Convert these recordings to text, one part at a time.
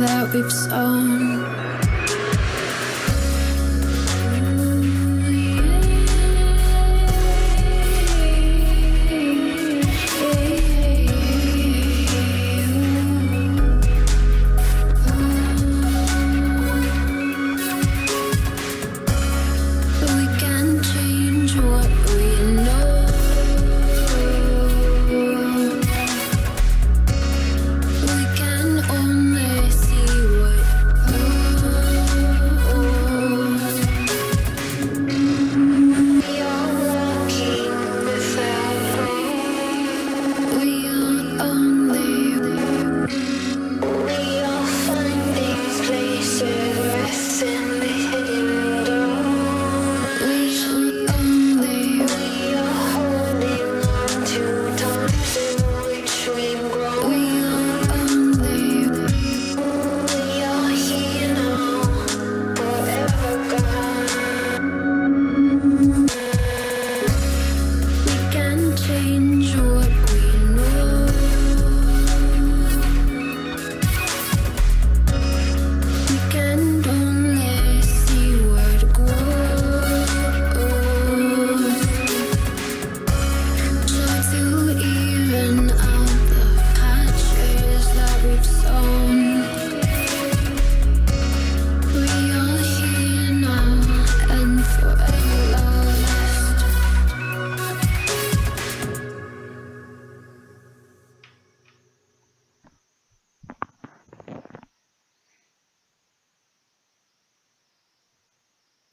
that we've sown.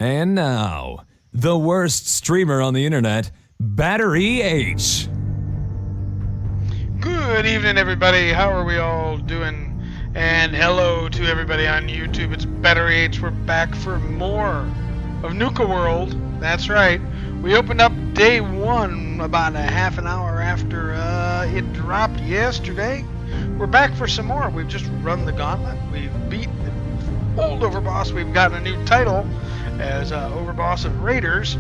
And now, the worst streamer on the internet, Battery H. Good evening, everybody. How are we all doing? And hello to everybody on YouTube. It's Battery H. We're back for more of Nuka World. That's right. We opened up day one about a half an hour after it dropped yesterday. We're back for some more. We've just run the gauntlet. We've beat the old overboss. We've gotten a new title as overboss of Raiders.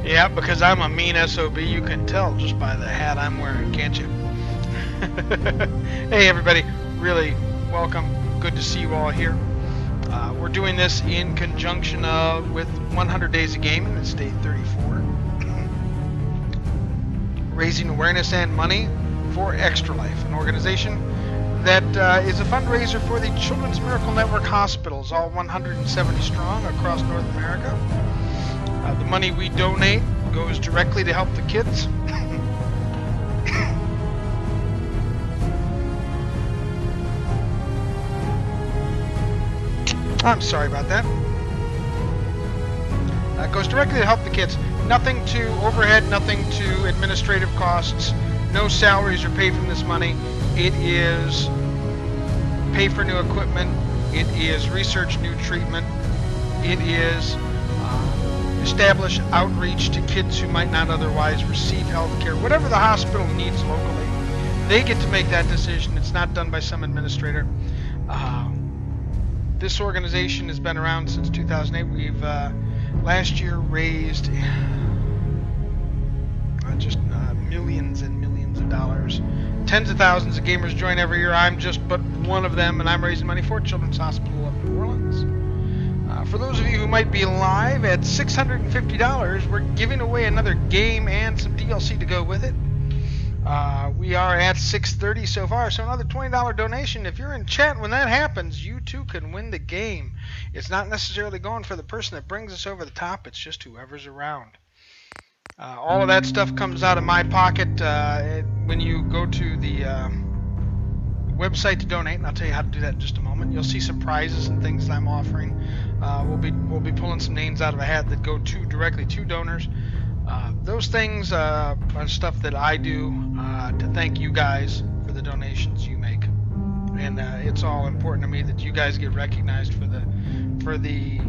Yeah, because I'm a mean SOB. You can tell just by the hat I'm wearing, can't you? Hey, everybody. Really welcome. Good to see you all here. We're doing this in conjunction with 100 Days of Gaming. It's day 34. Raising awareness and money for EXTRALIFE, an organization that is a fundraiser for the Children's Miracle Network hospitals, all 170 strong across North America. The money we donate goes directly to help the kids. I'm sorry about that. Goes directly to help the kids. Nothing to overhead, nothing to administrative costs. No salaries are paid from this money. It is pay for new equipment. It is research new treatment. It is establish outreach to kids who might not otherwise receive health care. Whatever the hospital needs locally, they get to make that decision. It's not done by some administrator. This organization has been around since 2008. We've last year raised just millions and millions of dollars. Tens of thousands of gamers join every year. I'm just but one of them, and I'm raising money for Children's Hospital of New Orleans. For those of you who might be live, at $650, we're giving away another game and some DLC to go with it. We are at $630 so far, so another $20 donation. If you're in chat when that happens, you too can win the game. It's not necessarily going for the person that brings us over the top. It's just whoever's around. All of that stuff comes out of my pocket when you go to the website to donate, and I'll tell you how to do that in just a moment. You'll see some prizes and things that I'm offering. We'll be pulling some names out of a hat that go directly to donors. Those things are stuff that I do to thank you guys for the donations you make, and it's all important to me that you guys get recognized for the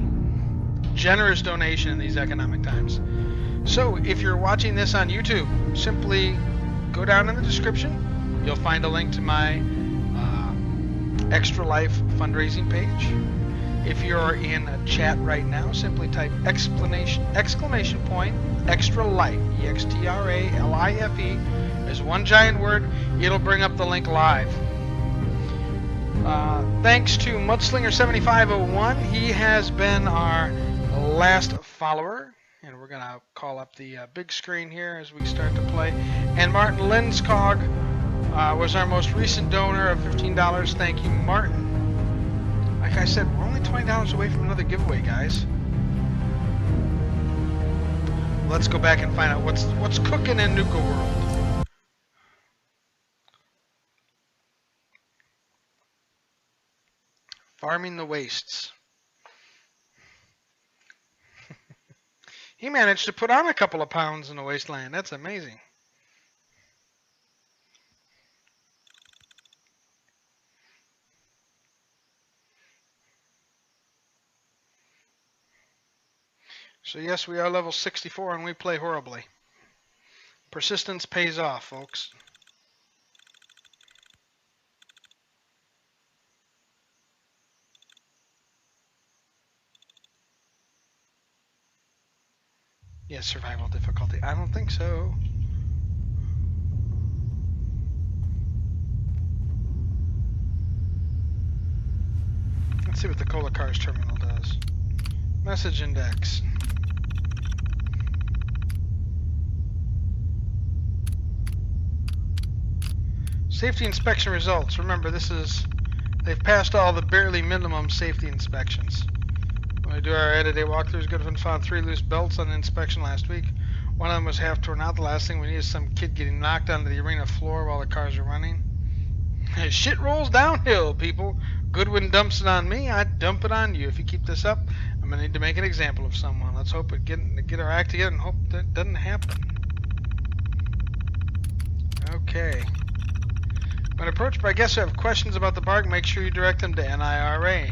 generous donation in these economic times. So if you're watching this on YouTube, simply go down in the description. You'll find a link to my EXTRALIFE fundraising page. If you're in a chat right now, simply type exclamation point EXTRALIFE, EXTRALIFE, as one giant word. It'll bring up the link live. Thanks to Mudslinger7501, he has been our last follower. And we're going to call up the big screen here as we start to play. And Martin Lenskog was our most recent donor of $15. Thank you, Martin. Like I said, we're only $20 away from another giveaway, guys. Let's go back and find out what's cooking in Nuka World. Farming the wastes. He managed to put on a couple of pounds in the wasteland. That's amazing. So yes, we are level 64 and we play horribly. Persistence pays off, folks. Yes, survival difficulty. I don't think so. Let's see what the Cola Cars terminal does. Message index. Safety inspection results. Remember, they've passed all the barely minimum safety inspections. When we do our edit-day walkthroughs, Goodwin found 3 loose belts on the inspection last week. One of them was half torn out. The last thing we need is some kid getting knocked onto the arena floor while the cars are running. Shit rolls downhill, people. Goodwin dumps it on me, I dump it on you. If you keep this up, I'm going to need to make an example of someone. Let's hope it get our act together and hope that doesn't happen. Okay. When approached by guests who have questions about the park, make sure you direct them to NIRA.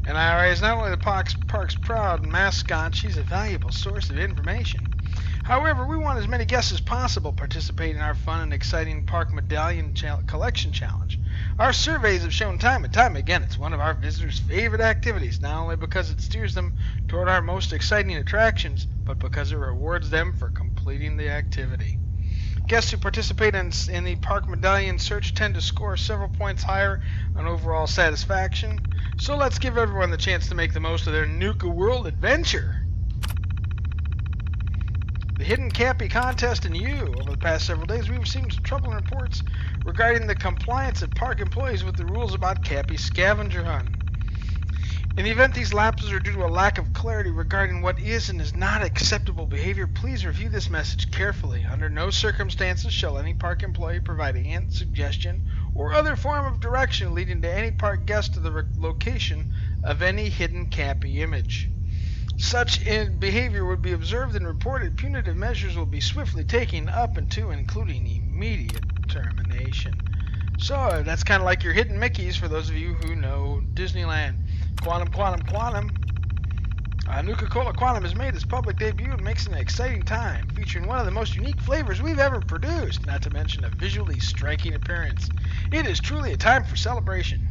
NIRA is not only the park's proud mascot, she's a valuable source of information. However, we want as many guests as possible participate in our fun and exciting Park Medallion Collection Challenge. Our surveys have shown time and time again it's one of our visitors' favorite activities, not only because it steers them toward our most exciting attractions, but because it rewards them for completing the activity. Guests who participate in the Park Medallion search tend to score several points higher on overall satisfaction, so let's give everyone the chance to make the most of their Nuka World adventure. The Hidden Cappy contest and you. Over the past several days, we've received some troubling reports regarding the compliance of park employees with the rules about Cappy scavenger hunt. In the event these lapses are due to a lack of clarity regarding what is and is not acceptable behavior, please review this message carefully. Under no circumstances shall any park employee provide a hint, suggestion, or other form of direction leading to any park guest to the location of any hidden Cappy image. Such behavior would be observed and reported. Punitive measures will be swiftly taken up and including immediate termination. So that's kind of like your hidden Mickeys for those of you who know Disneyland. Quantum. Nuka-Cola Quantum has made its public debut and makes an exciting time, featuring one of the most unique flavors we've ever produced, not to mention a visually striking appearance. It is truly a time for celebration.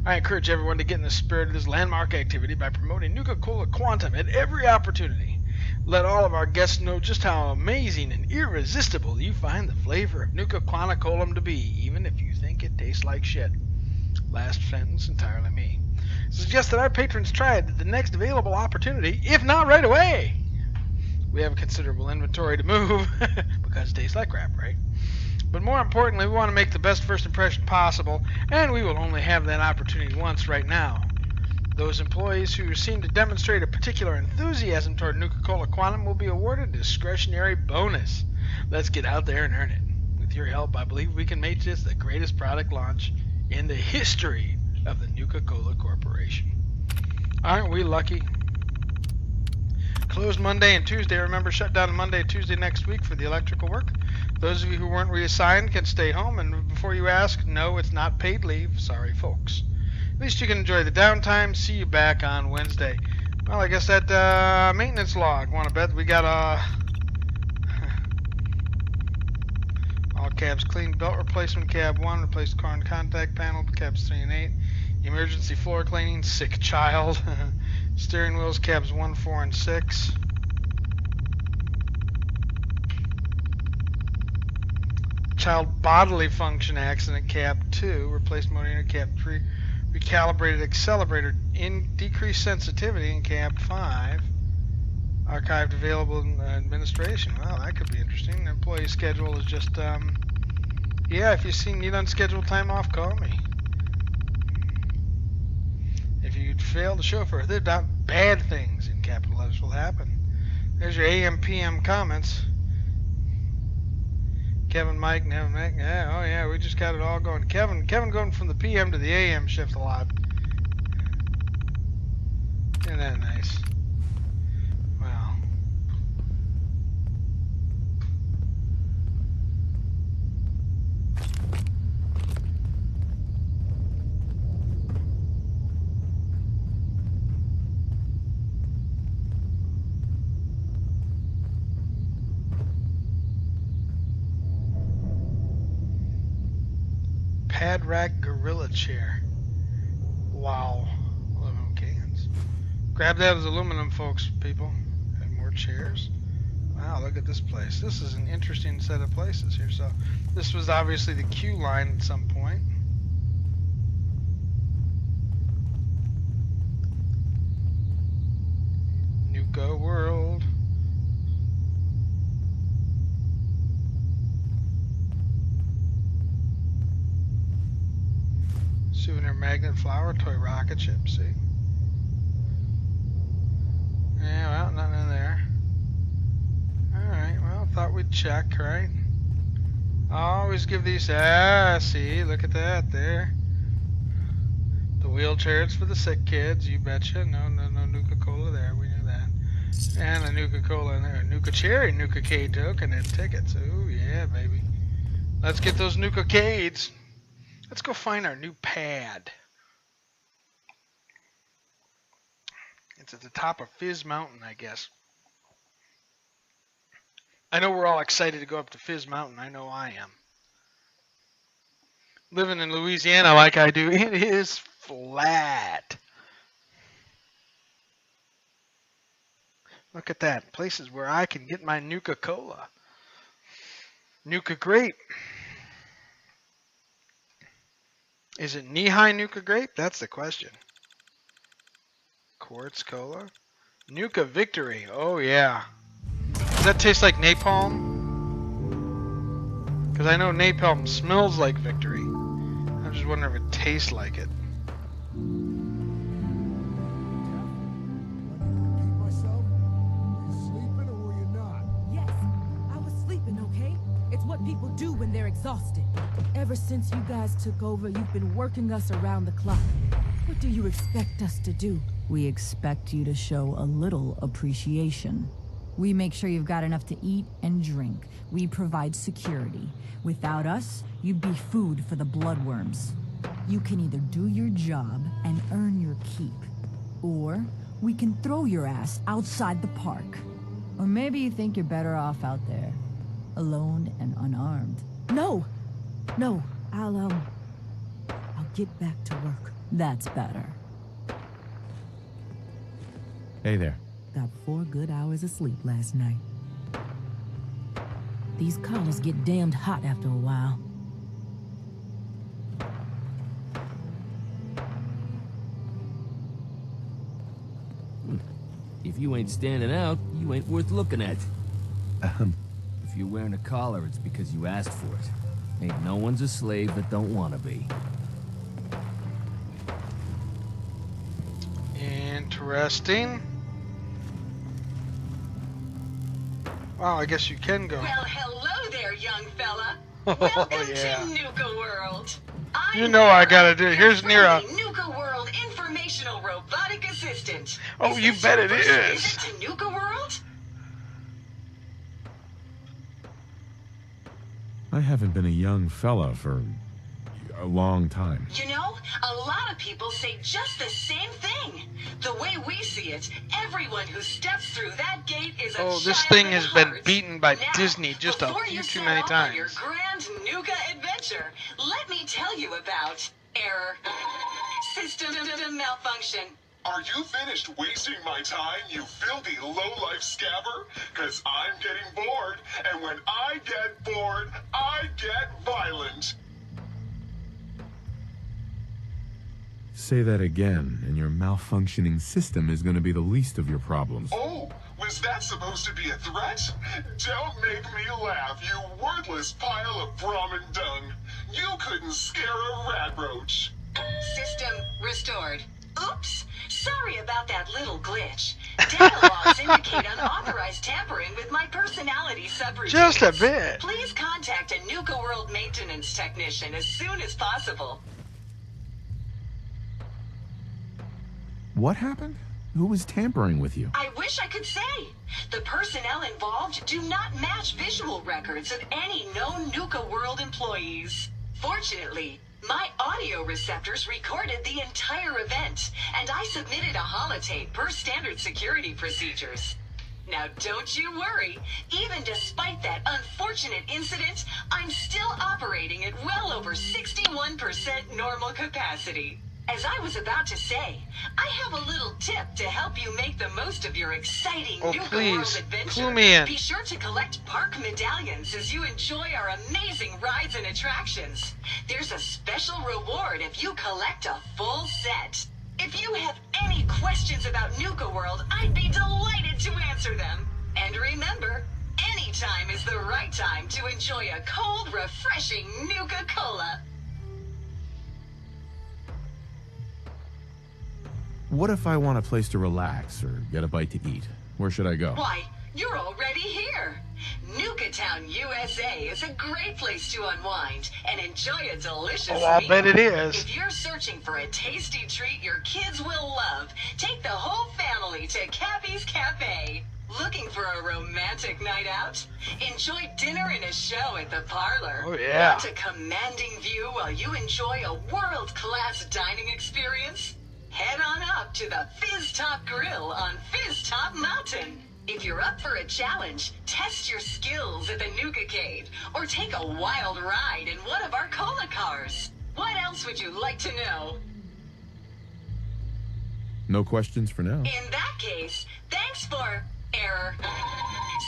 I encourage everyone to get in the spirit of this landmark activity by promoting Nuka-Cola Quantum at every opportunity. Let all of our guests know just how amazing and irresistible you find the flavor of Nuka-Cola to be, even if you think it tastes like shit. Last sentence entirely me. Suggest that our patrons try it at the next available opportunity, if not right away. We have a considerable inventory to move, because it tastes like crap, right? But more importantly, we want to make the best first impression possible, and we will only have that opportunity once right now. Those employees who seem to demonstrate a particular enthusiasm toward Nuka-Cola Quantum will be awarded a discretionary bonus. Let's get out there and earn it. With your help, I believe we can make this the greatest product launch in the history of the Nuka-Cola Corporation. Aren't we lucky? Closed Monday and Tuesday. Remember, shut down Monday and Tuesday next week for the electrical work. Those of you who weren't reassigned can stay home, and before you ask, no, it's not paid leave. Sorry, folks. At least you can enjoy the downtime. See you back on Wednesday. Well, I guess that maintenance log. Want to bet we got all cabs clean. Belt replacement, cab 1. Replaced car and contact panel, cabs 3 and 8. Emergency floor cleaning, sick child. Steering wheels, cabs 1, 4, and 6. Child bodily function accident cap 2. Replaced motor unit cap 3. Recalibrated accelerator in decreased sensitivity in cap 5. Archived available in administration. Well, that could be interesting. Employee schedule is just, yeah, if you need unscheduled time off, call me. If you fail to show for it, bad things in capital letters will happen. There's your AM PM comments. Kevin, Mike, Nevin, Mike. Yeah, oh yeah, we just got it all going. Kevin going from the PM to the AM shift a lot. Isn't that nice? Wow. Pad rack gorilla chair. Wow. Aluminum cans. Grab that as aluminum, folks, people. And more chairs. Wow, look at this place. This is an interesting set of places here. So this was obviously the Q line at some point. Nuka World. Souvenir magnet flower, toy rocket ship, see? Yeah, well, nothing in there. Alright, well, thought we'd check, right? Always give these, see, look at that there. The wheelchairs for the sick kids, you betcha. No Nuka Cola there, we knew that. And a Nuka Cola in there. Nuka Cherry, Nuka K token and tickets. Ooh, yeah, baby. Let's get those Nuka Cades. Let's go find our new pad. It's at the top of Fizz Mountain, I guess. I know we're all excited to go up to Fizz Mountain. I know I am. Living in Louisiana like I do, it is flat. Look at that. Places where I can get my Nuka Cola. Nuka Grape. Is it knee-high Nuka Grape? That's the question. Quartz Cola. Nuka Victory. Oh, yeah. Does that taste like napalm? Because I know napalm smells like victory. I'm just wondering if it tastes like it. People do when they're exhausted. Ever since you guys took over, you've been working us around the clock. What do you expect us to do? We expect you to show a little appreciation. We make sure you've got enough to eat and drink. We provide security. Without us, you'd be food for the bloodworms. You can either do your job and earn your keep, or we can throw your ass outside the park. Or maybe you think you're better off out there, alone and unarmed. No! I'll get back to work. That's better. Hey there. Got 4 good hours of sleep last night. These collars get damned hot after a while. If you ain't standing out, you ain't worth looking at. If you're wearing a collar, it's because you asked for it. Ain't no one's a slave that don't want to be. Interesting. Wow, I guess you can go. Well, hello there, young fella. Oh, Welcome yeah. to Nuka World. You know I gotta do it. Here's Nira. Nuka World informational robotic assistant. Oh, you this bet your it first is. visit to Nuka World? I haven't been a young fella for a long time. You know, a lot of people say just the same thing. The way we see it, everyone who steps through that gate is a Oh, this child thing at has been heart. beaten by Now, Disney just a before few you too set many off on your times. grand Nuka adventure, let me tell you about error, system malfunction. Are you finished wasting my time, you filthy low-life scabber? 'Cause I'm getting bored, and when I get bored, I get violent. Say that again, and your malfunctioning system is going to be the least of your problems. Oh, was that supposed to be a threat? Don't make me laugh, you worthless pile of Brahmin dung. You couldn't scare a rat roach. System restored. Oops. Sorry about that little glitch. Data logs indicate unauthorized tampering with my personality subroutines. Just a bit. Please contact a Nuka World maintenance technician as soon as possible. What happened? Who was tampering with you? I wish I could say. The personnel involved do not match visual records of any known Nuka World employees. Fortunately, my audio receptors recorded the entire event, and I submitted a holotape per standard security procedures. Now don't you worry, even despite that unfortunate incident, I'm still operating at well over 61% normal capacity. As I was about to say, I have a little tip to help you make the most of your exciting Oh, Nuka please, World adventure. clue me in. Be sure to collect park medallions as you enjoy our amazing rides and attractions. There's a special reward if you collect a full set. If you have any questions about Nuka World, I'd be delighted to answer them. And remember, any time is the right time to enjoy a cold, refreshing Nuka-Cola. What if I want a place to relax or get a bite to eat? Where should I go? Why, you're already here. Nuka Town, USA is a great place to unwind and enjoy a delicious Oh, I'll meal. bet it is. If you're searching for a tasty treat your kids will love, take the whole family to Cappy's Cafe. Looking for a romantic night out? Enjoy dinner and a show at the parlor. Oh, yeah. Want a commanding view while you enjoy a world-class dining experience? Head on up to the Fizz Top Grill on Fizz Top Mountain. If you're up for a challenge, test your skills at the Nuka-Cade, or take a wild ride in one of our cola cars. What else would you like to know? No questions for now. In that case, thanks for error.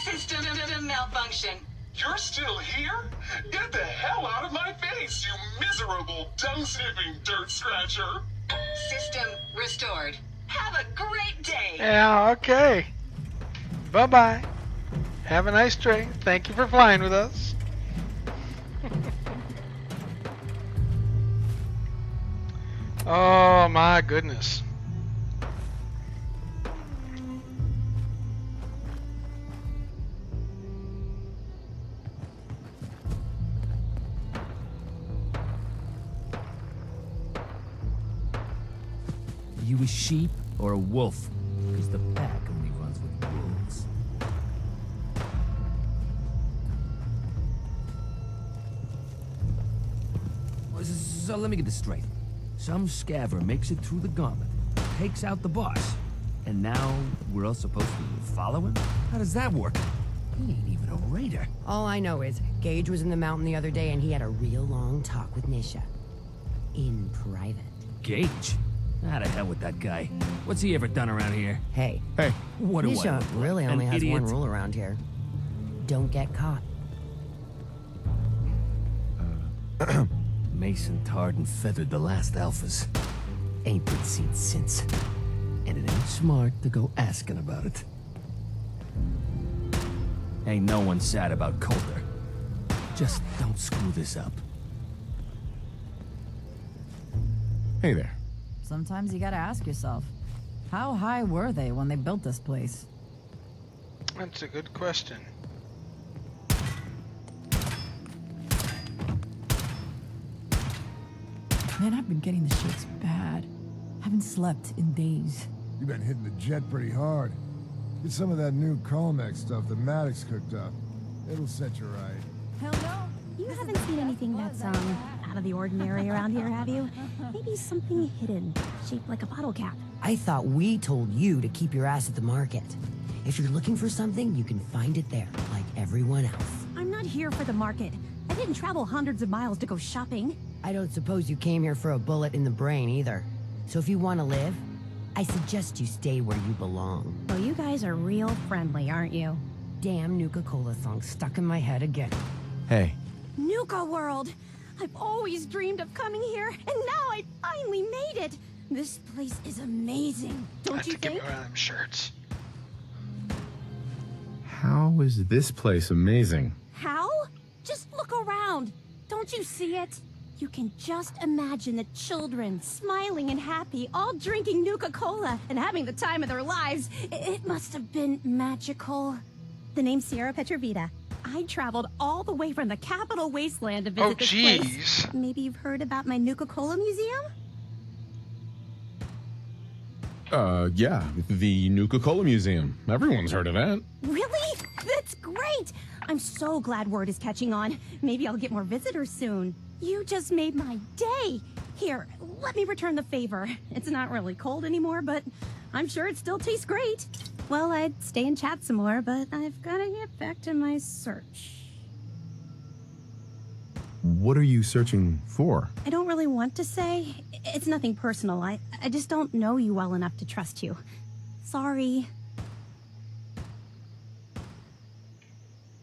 System malfunction. You're still here? Get the hell out of my face, you miserable, dung-sniffing dirt scratcher. System restored. Have a great day. Yeah, okay. Bye-bye. Have a nice trip. Thank you for flying with us. Oh my goodness. You a sheep or a wolf? Because the pack only runs with wolves. So let me get this straight. Some scaver makes it through the gauntlet, takes out the boss, and now we're all supposed to follow him? How does that work? He ain't even a raider. All I know is Gage was in the mountain the other day and he had a real long talk with Nisha. In private. Gage? How the hell with that guy? What's he ever done around here? Hey, What do I Nisha look like? really An only has idiot? one rule around here. Don't get caught. Mason tarred and feathered the last alphas. Ain't been seen since. And it ain't smart to go asking about it. Ain't no one sad about Coulter. Just don't screw this up. Hey there. Sometimes you gotta ask yourself, how high were they when they built this place? That's a good question. Man, I've been getting the shakes bad. Haven't slept in days. You've been hitting the jet pretty hard. Get some of that new Colmex stuff that Maddox cooked up. It'll set you right. Hell no. You haven't seen anything that's, out of the ordinary around here, have you? Maybe something hidden, shaped like a bottle cap. I thought we told you to keep your ass at the market. If you're looking for something, you can find it there, like everyone else. I'm not here for the market. I didn't travel hundreds of miles to go shopping. I don't suppose you came here for a bullet in the brain either. So if you want to live, I suggest you stay where you belong. Oh, you guys are real friendly, aren't you? Damn Nuka-Cola song stuck in my head again. Hey, Nuka World! I've always dreamed of coming here, and now I finally made it! This place is amazing, I don't have you to get me think? one of them shirts. how is this place amazing? How? Just look around. Don't you see it? You can just imagine the children smiling and happy, all drinking Nuka-Cola and having the time of their lives. It must have been magical. The name's Sierra Petrovita. I traveled all the way from the capital wasteland to visit this place. Jeez. Maybe you've heard about my Nuka-Cola museum? Yeah, the Nuka-Cola Museum. Everyone's heard of that. Really? That's great! I'm so glad word is catching on. Maybe I'll get more visitors soon. You just made my day! Here, let me return the favor. It's not really cold anymore, but I'm sure it still tastes great. Well, I'd stay and chat some more, but I've gotta get back to my search. What are you searching for? I don't really want to say. It's nothing personal. I just don't know you well enough to trust you. Sorry.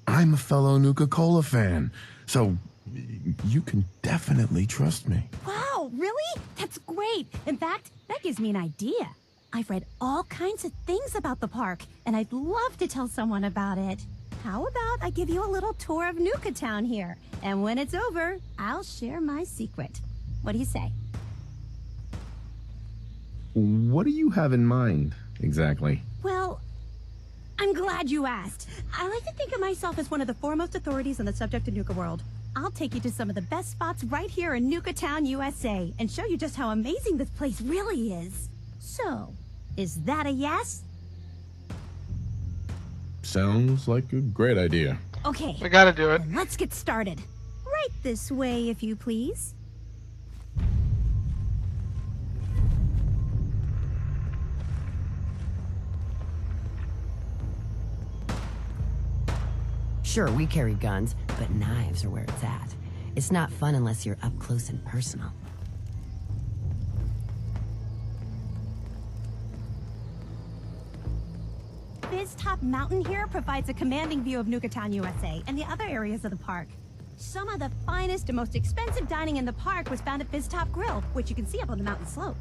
I'm a fellow Nuka-Cola fan, so you can definitely trust me. Wow, really? That's great. In fact, that gives me an idea. I've read all kinds of things about the park, and I'd love to tell someone about it. How about I give you a little tour of Nuka Town here, and when it's over, I'll share my secret. What do you say? What do you have in mind, exactly? Well, I'm glad you asked. I like to think of myself as one of the foremost authorities on the subject of Nuka World. I'll take you to some of the best spots right here in Nuka Town, USA, and show you just how amazing this place really is. So, is that a yes? Sounds like a great idea. Okay. We gotta do it. Then let's get started. Right this way, if you please. Sure, we carry guns, but knives are where it's at. It's not fun unless you're up close and personal. Biz Top Mountain here provides a commanding view of Nuka Town, USA, and the other areas of the park. Some of the finest and most expensive dining in the park was found at Biz Top Grill, which you can see up on the mountain slope.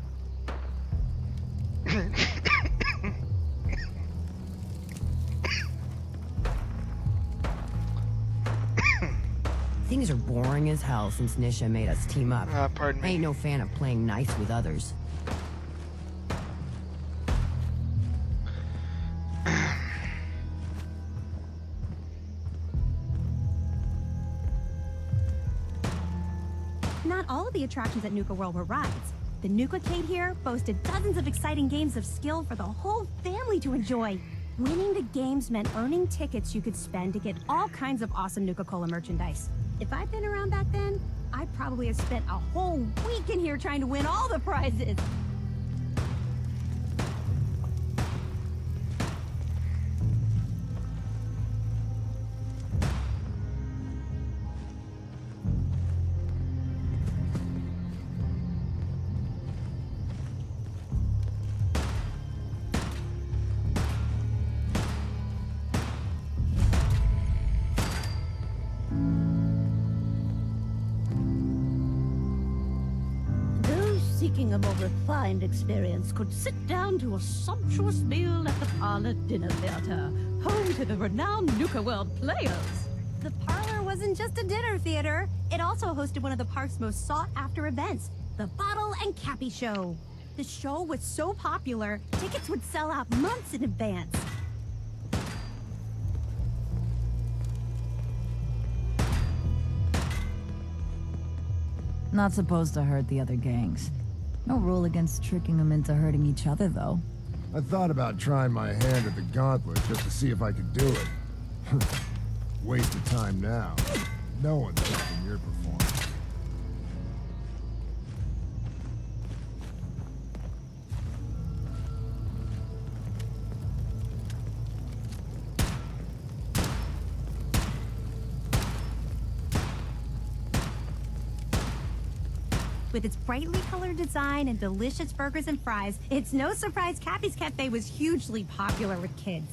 Things are boring as hell since Nisha made us team up. Pardon I me. ain't no fan of playing nice with others. Not all of the attractions at Nuka World were rides. The Nuka-Cade here boasted dozens of exciting games of skill for the whole family to enjoy. Winning the games meant earning tickets you could spend to get all kinds of awesome Nuka-Cola merchandise. If I'd been around back then, I'd probably have spent a whole week in here trying to win all the prizes. Seeking a more refined experience could sit down to a sumptuous meal at the Parlor Dinner Theater, home to the renowned Nuka World players. The Parlor wasn't just a dinner theater. It also hosted one of the park's most sought-after events, the Bottle and Cappy Show. The show was so popular, tickets would sell out months in advance. Not supposed to hurt the other gangs. No rule against tricking them into hurting each other, though. I thought about trying my hand at the gauntlet just to see if I could do it. Waste of time now. No one's taking your performance. With its brightly colored design and delicious burgers and fries, it's no surprise Cappy's Cafe was hugely popular with kids.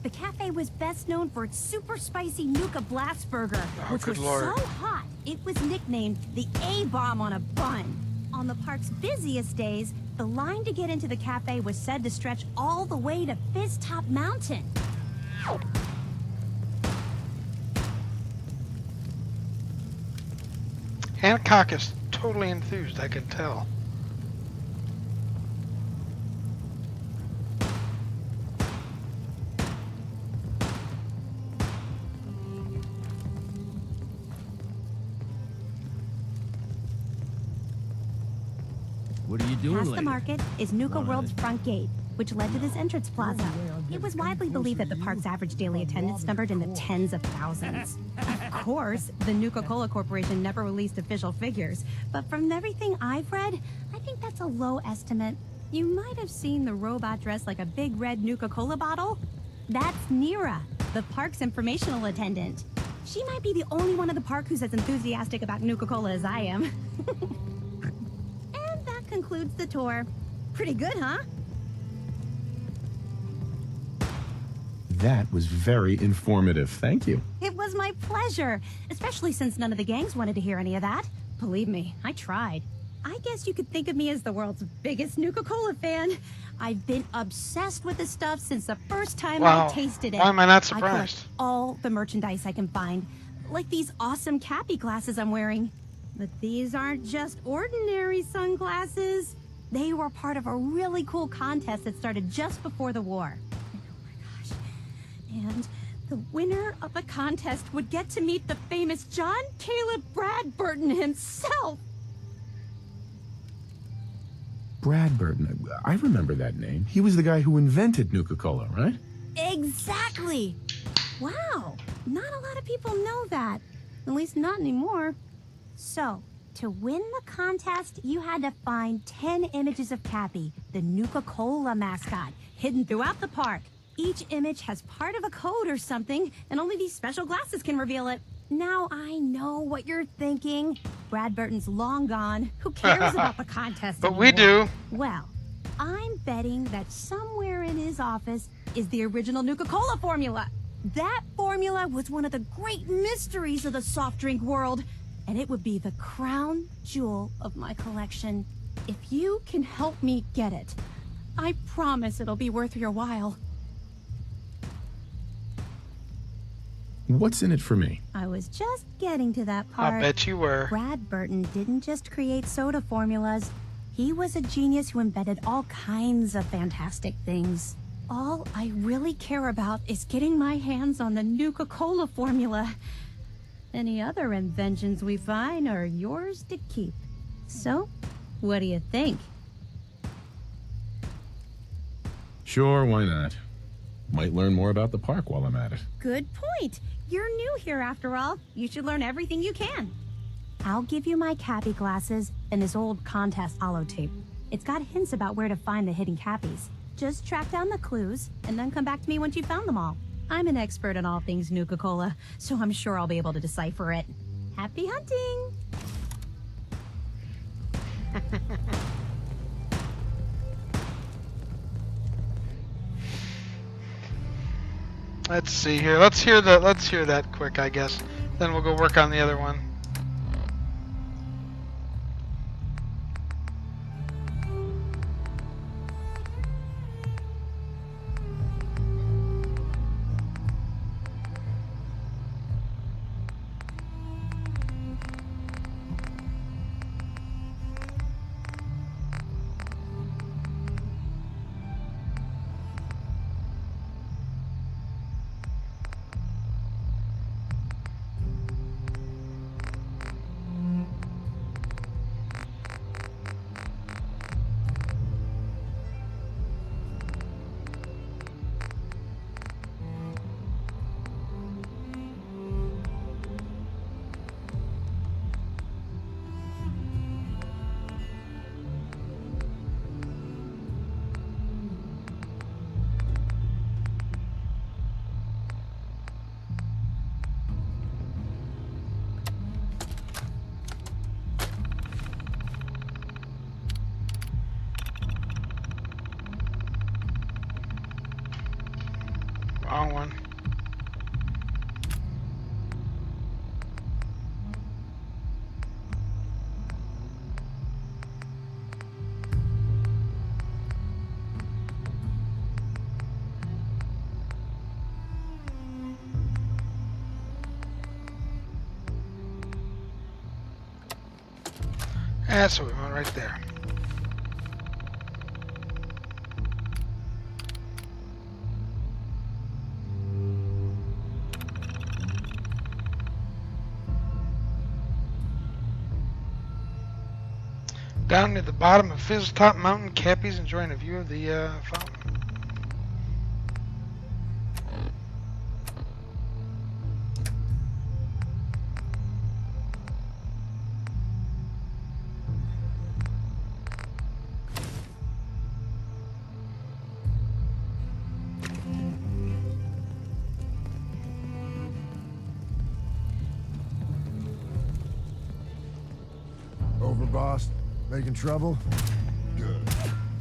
The cafe was best known for its super spicy Nuka Blast Burger, which was so hot, it was nicknamed the A-bomb on a bun. On the park's busiest days, the line to get into the cafe was said to stretch all the way to Fizz Top Mountain. Hancock is totally enthused, I can tell. What are you doing Past later? the market is Nuka World's front gate, which led to this entrance plaza. It was widely believed that the park's average daily attendance numbered in the tens of thousands. Of course, the Nuka-Cola Corporation never released official figures, but from everything I've read, I think that's a low estimate. You might have seen the robot dressed like a big red Nuka-Cola bottle. That's Nira, the park's informational attendant. She might be the only one in the park who's as enthusiastic about Nuka-Cola as I am. And that concludes the tour. Pretty good, huh? That was very informative. Thank you. It was my pleasure, especially since none of the gangs wanted to hear any of that. Believe me, I tried. I guess you could think of me as the world's biggest Nuka-Cola fan. I've been obsessed with this stuff since the first time I tasted it. Why am I not I collect surprised? all the merchandise I can find, like these awesome Cappy glasses I'm wearing. But these aren't just ordinary sunglasses. They were part of a really cool contest that started just before the war. And the winner of the contest would get to meet the famous John Caleb Bradburton himself. Bradburton. I remember that name. He was the guy who invented Nuka-Cola, right? Exactly. Wow. Not a lot of people know that. At least not anymore. So, to win the contest, you had to find 10 images of Cappy, the Nuka-Cola mascot, hidden throughout the park. Each image has part of a code or something, and only these special glasses can reveal it. Now I know what you're thinking. Bradburton's long gone. Who cares about the contest But anymore? we do. Well, I'm betting that somewhere in his office is the original Nuka-Cola formula. That formula was one of the great mysteries of the soft drink world, and it would be the crown jewel of my collection. If you can help me get it, I promise it'll be worth your while. What's in it for me? I was just getting to that part. I bet you were. Bradburton didn't just create soda formulas. He was a genius who invented all kinds of fantastic things. All I really care about is getting my hands on the Nuka-Cola formula. Any other inventions we find are yours to keep. So, what do you think? Sure, why not? Might learn more about the park while I'm at it. Good point. You're new here after all. You should learn everything you can. I'll give you my Cappy glasses and this old contest holotape. It's got hints about where to find the hidden Cappies. Just track down the clues and then come back to me once you've found them all. I'm an expert in all things Nuka-Cola, so I'm sure I'll be able to decipher it. Happy hunting! Let's see here. Let's hear that quick, I guess. Then we'll go work on the other one. Wrong one. That's what we want right there. Down near the bottom of Fizztop Mountain, Cappy's enjoying a view of the fountain. Overboss? Making trouble? Good.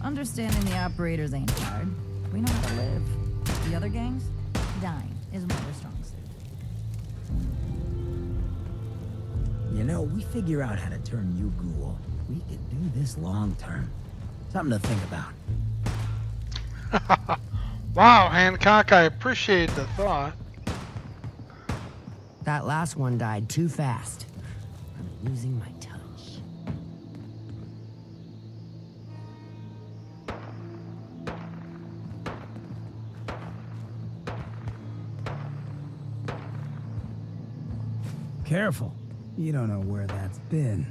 Understanding the operators ain't hard. We know how to live. The other gangs? Dying is more their strong suit. You know, we figure out how to turn you ghoul. We could do this long term. Something to think about. Wow, Hancock, I appreciate the thought. That last one died too fast. I'm losing my touch. Careful. You don't know where that's been.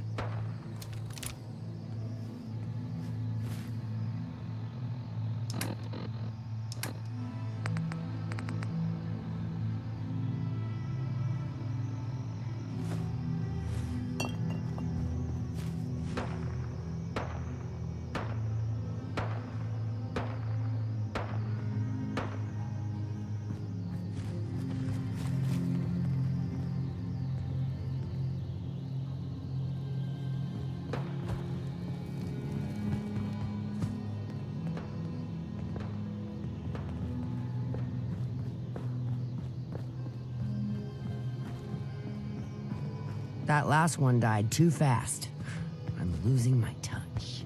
That last one died too fast. I'm losing my touch.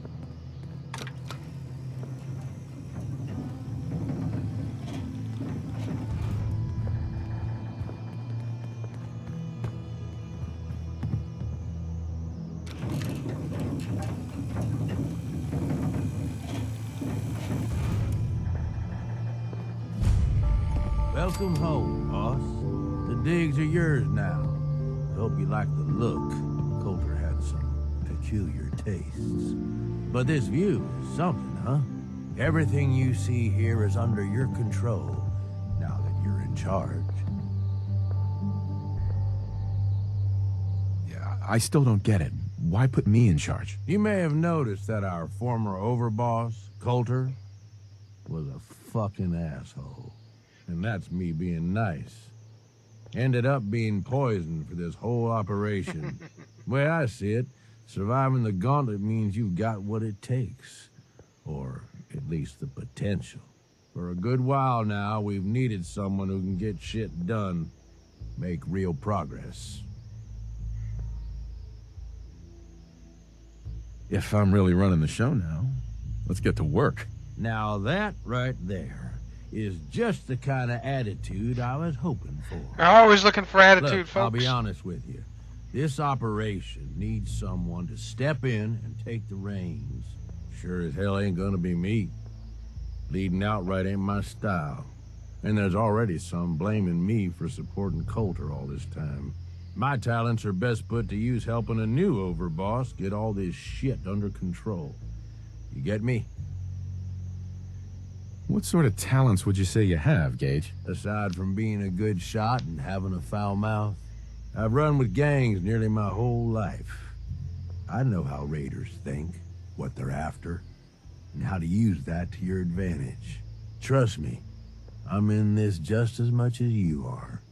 Welcome home, boss. The digs are yours now. Hope you like the look. Coulter had some peculiar tastes. But this view is something, huh? Everything you see here is under your control, now that you're in charge. Yeah, I still don't get it. Why put me in charge? You may have noticed that our former overboss, Coulter, was a fucking asshole. And that's me being nice. Ended up being poisoned for this whole operation. The way I see it, surviving the gauntlet means you've got what it takes. Or at least the potential. For a good while now, we've needed someone who can get shit done. Make real progress. If I'm really running the show now, let's get to work. Now that right there is just the kind of attitude I was hoping for. We're always looking for attitude, Look, folks. I'll be honest with you. This operation needs someone to step in and take the reins. Sure as hell ain't gonna be me. Leading outright ain't my style. And there's already some blaming me for supporting Coulter all this time. My talents are best put to use helping a new overboss get all this shit under control. You get me? What sort of talents would you say you have, Gage? Aside from being a good shot and having a foul mouth, I've run with gangs nearly my whole life. I know how raiders think, what they're after, and how to use that to your advantage. Trust me, I'm in this just as much as you are.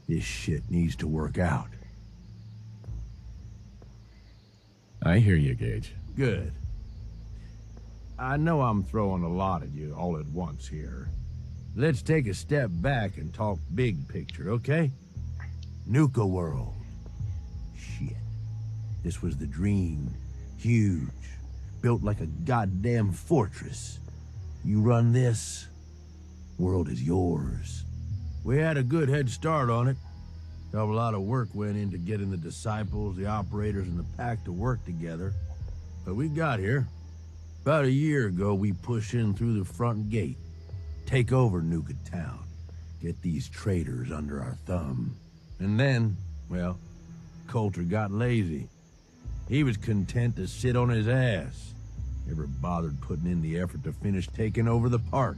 This shit needs to work out. I hear you, Gage. Good. I know I'm throwing a lot at you all at once here, let's take a step back and talk big picture, okay? Nuka World. Shit. This was the dream. Huge. Built like a goddamn fortress. You run this, world is yours. We had a good head start on it. A lot of work went into getting the disciples, the operators, and the pack to work together. But we got here. About a year ago, we pushed in through the front gate. Take over Nuka Town. Get these traitors under our thumb. And then, well, Coulter got lazy. He was content to sit on his ass. Never bothered putting in the effort to finish taking over the park.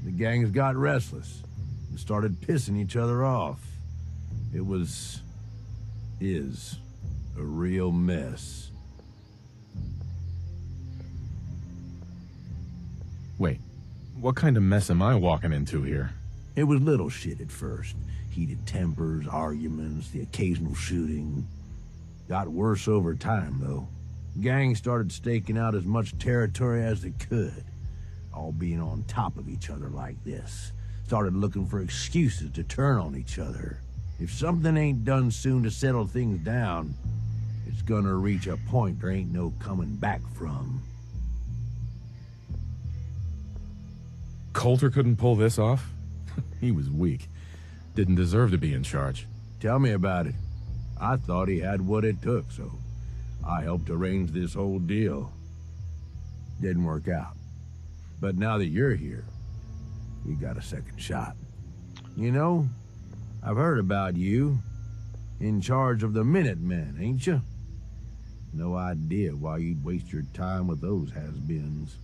The gangs got restless and started pissing each other off. It is a real mess. Wait, what kind of mess am I walking into here? It was little shit at first. Heated tempers, arguments, the occasional shooting. Got worse over time, though. Gangs started staking out as much territory as they could, all being on top of each other like this. Started looking for excuses to turn on each other. If something ain't done soon to settle things down, it's gonna reach a point there ain't no coming back from. Coulter couldn't pull this off? He was weak. Didn't deserve to be in charge. Tell me about it. I thought he had what it took, so I helped arrange this whole deal. Didn't work out. But now that you're here, we got a second shot. You know, I've heard about you. In charge of the Minutemen, ain't you? No idea why you'd waste your time with those has-beens.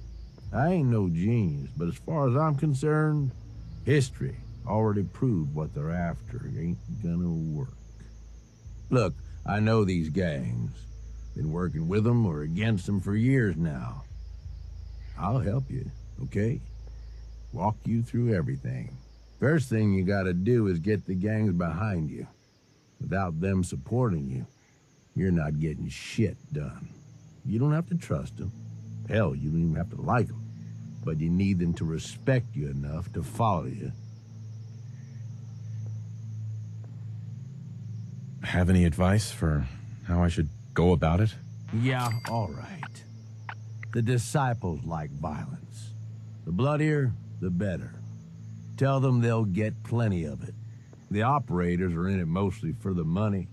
I ain't no genius, but as far as I'm concerned, history already proved what they're after ain't gonna work. Look, I know these gangs. Been working with them or against them for years now. I'll help you, okay? Walk you through everything. First thing you gotta do is get the gangs behind you. Without them supporting you, you're not getting shit done. You don't have to trust them. Hell, you don't even have to like them. But you need them to respect you enough to follow you. Have any advice for how I should go about it? Yeah, all right. The disciples like violence. The bloodier, the better. Tell them they'll get plenty of it. The operators are in it mostly for the money.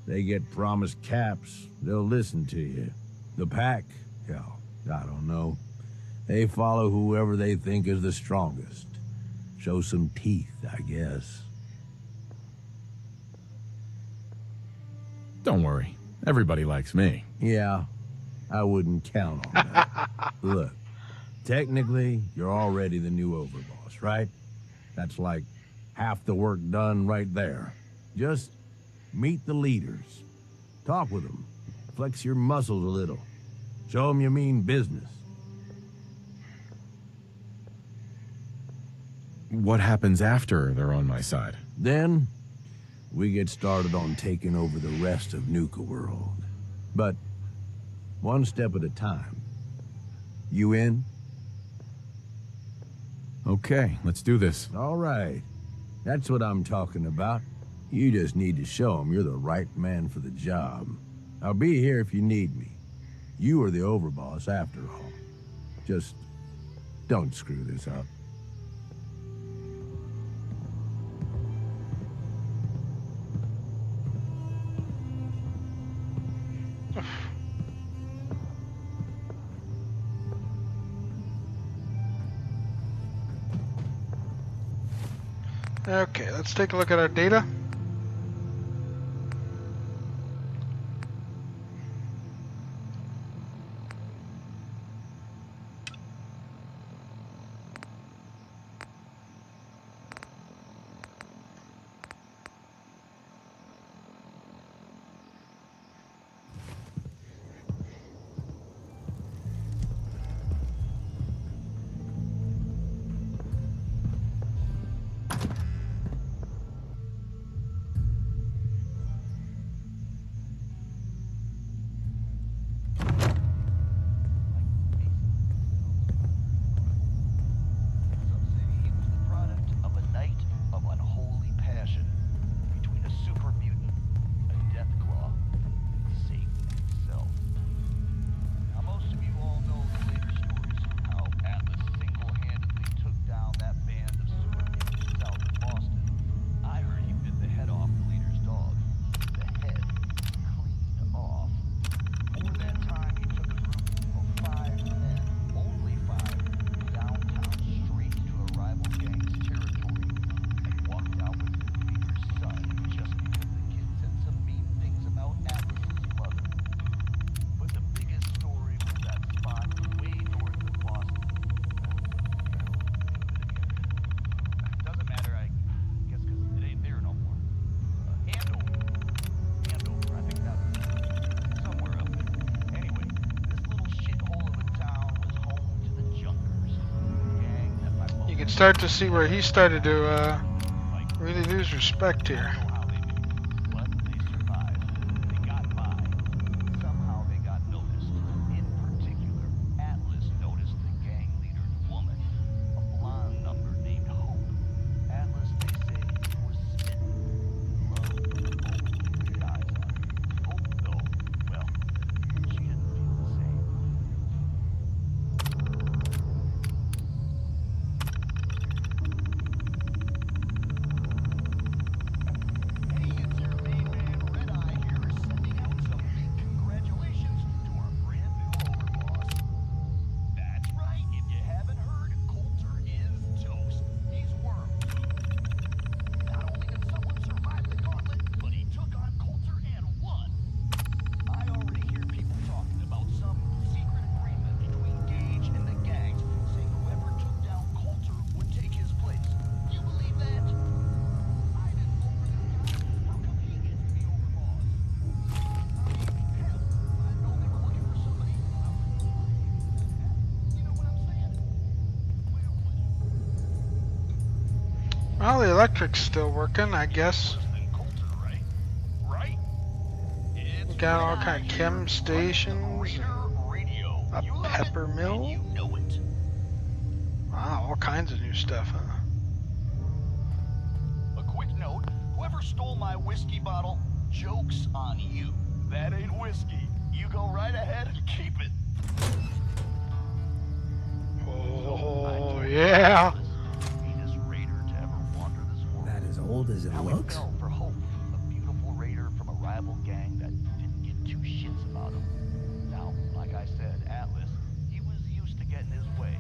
They get promised caps, they'll listen to you. The pack, hell, I don't know. They follow whoever they think is the strongest. Show some teeth, I guess. Don't worry. Everybody likes me. Yeah, I wouldn't count on that. Look, technically, you're already the new overboss, right? That's like half the work done right there. Just meet the leaders. Talk with them. Flex your muscles a little. Show them you mean business. What happens after they're on my side? Then, we get started on taking over the rest of Nuka World. But, one step at a time. You in? Okay, let's do this. All right. That's what I'm talking about. You just need to show them you're the right man for the job. I'll be here if you need me. You are the overboss after all. Just don't screw this up. Okay, let's take a look at our data. can start to see where he started to really lose respect here. Well, the electric's still working, I guess. We got all kind of chem stations, a pepper mill. Wow, all kinds of new stuff, huh? A quick note, whoever stole my whiskey bottle, joke's on you. That ain't whiskey. You go right ahead and keep it. Oh, yeah. That as old as it looks? For Hope, a beautiful raider from a rival gang that didn't give two shits about him. Now, like I said, Atlas, he was used to getting his way.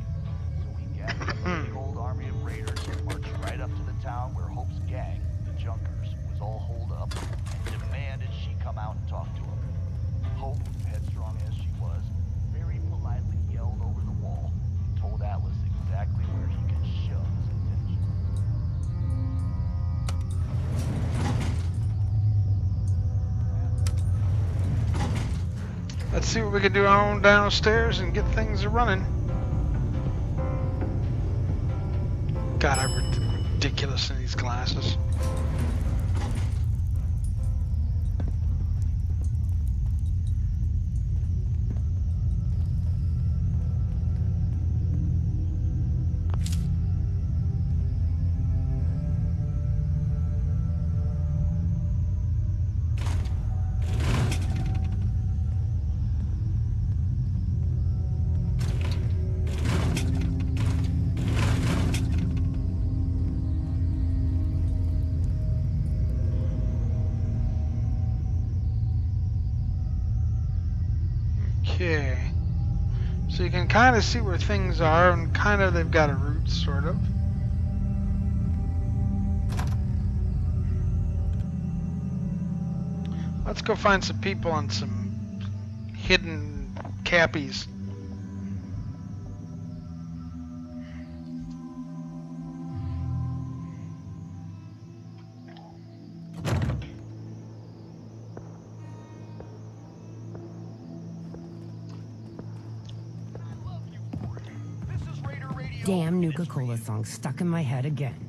So he gathered up a big old army of raiders and marched right up to the town where Hope's gang, the Junkers, was all holed up and demanded she come out and talk to him. Hope, headstrong as she was, very politely yelled over the wall and told Atlas exactly where he could shove his attention. Let's see what we can do on downstairs and get things running. God, I'm ridiculous in these glasses. Okay, so you can kind of see where things are, and kind of they've got a route, sort of. Let's go find some people on some hidden cappies. Damn Nuka Cola song stuck in my head again.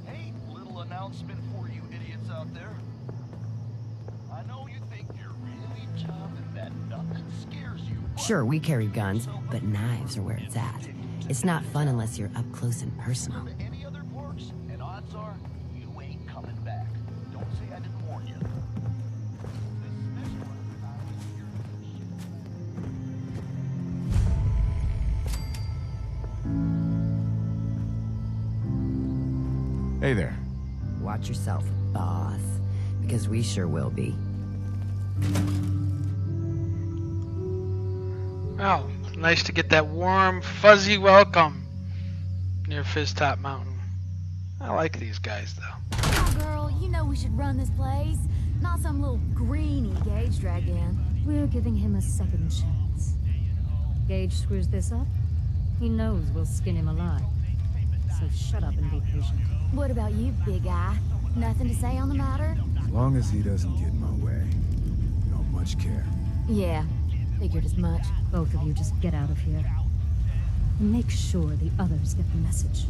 Hey, little announcement for you idiots out there. I know you think you're really tough and that nothing scares you. Sure, we carry guns, but knives are where it's at. It's not fun unless you're up close and personal. Any other porks, and odds are you ain't coming back. Don't say I didn't warn you. Hey there. Watch yourself, boss, because we sure will be. Well, nice to get that warm, fuzzy welcome near Fizztop Mountain. I like these guys, though. Oh, girl, you know we should run this place. Not some little greenie Gage dragged in. We're giving him a second chance. Gage screws this up, he knows we'll skin him alive. So shut up and be patient. What about you, big guy? Nothing to say on the matter? As long as he doesn't get in my way, don't much care. Yeah, figured as much. Both of you just get out of here. and make sure the others get the message.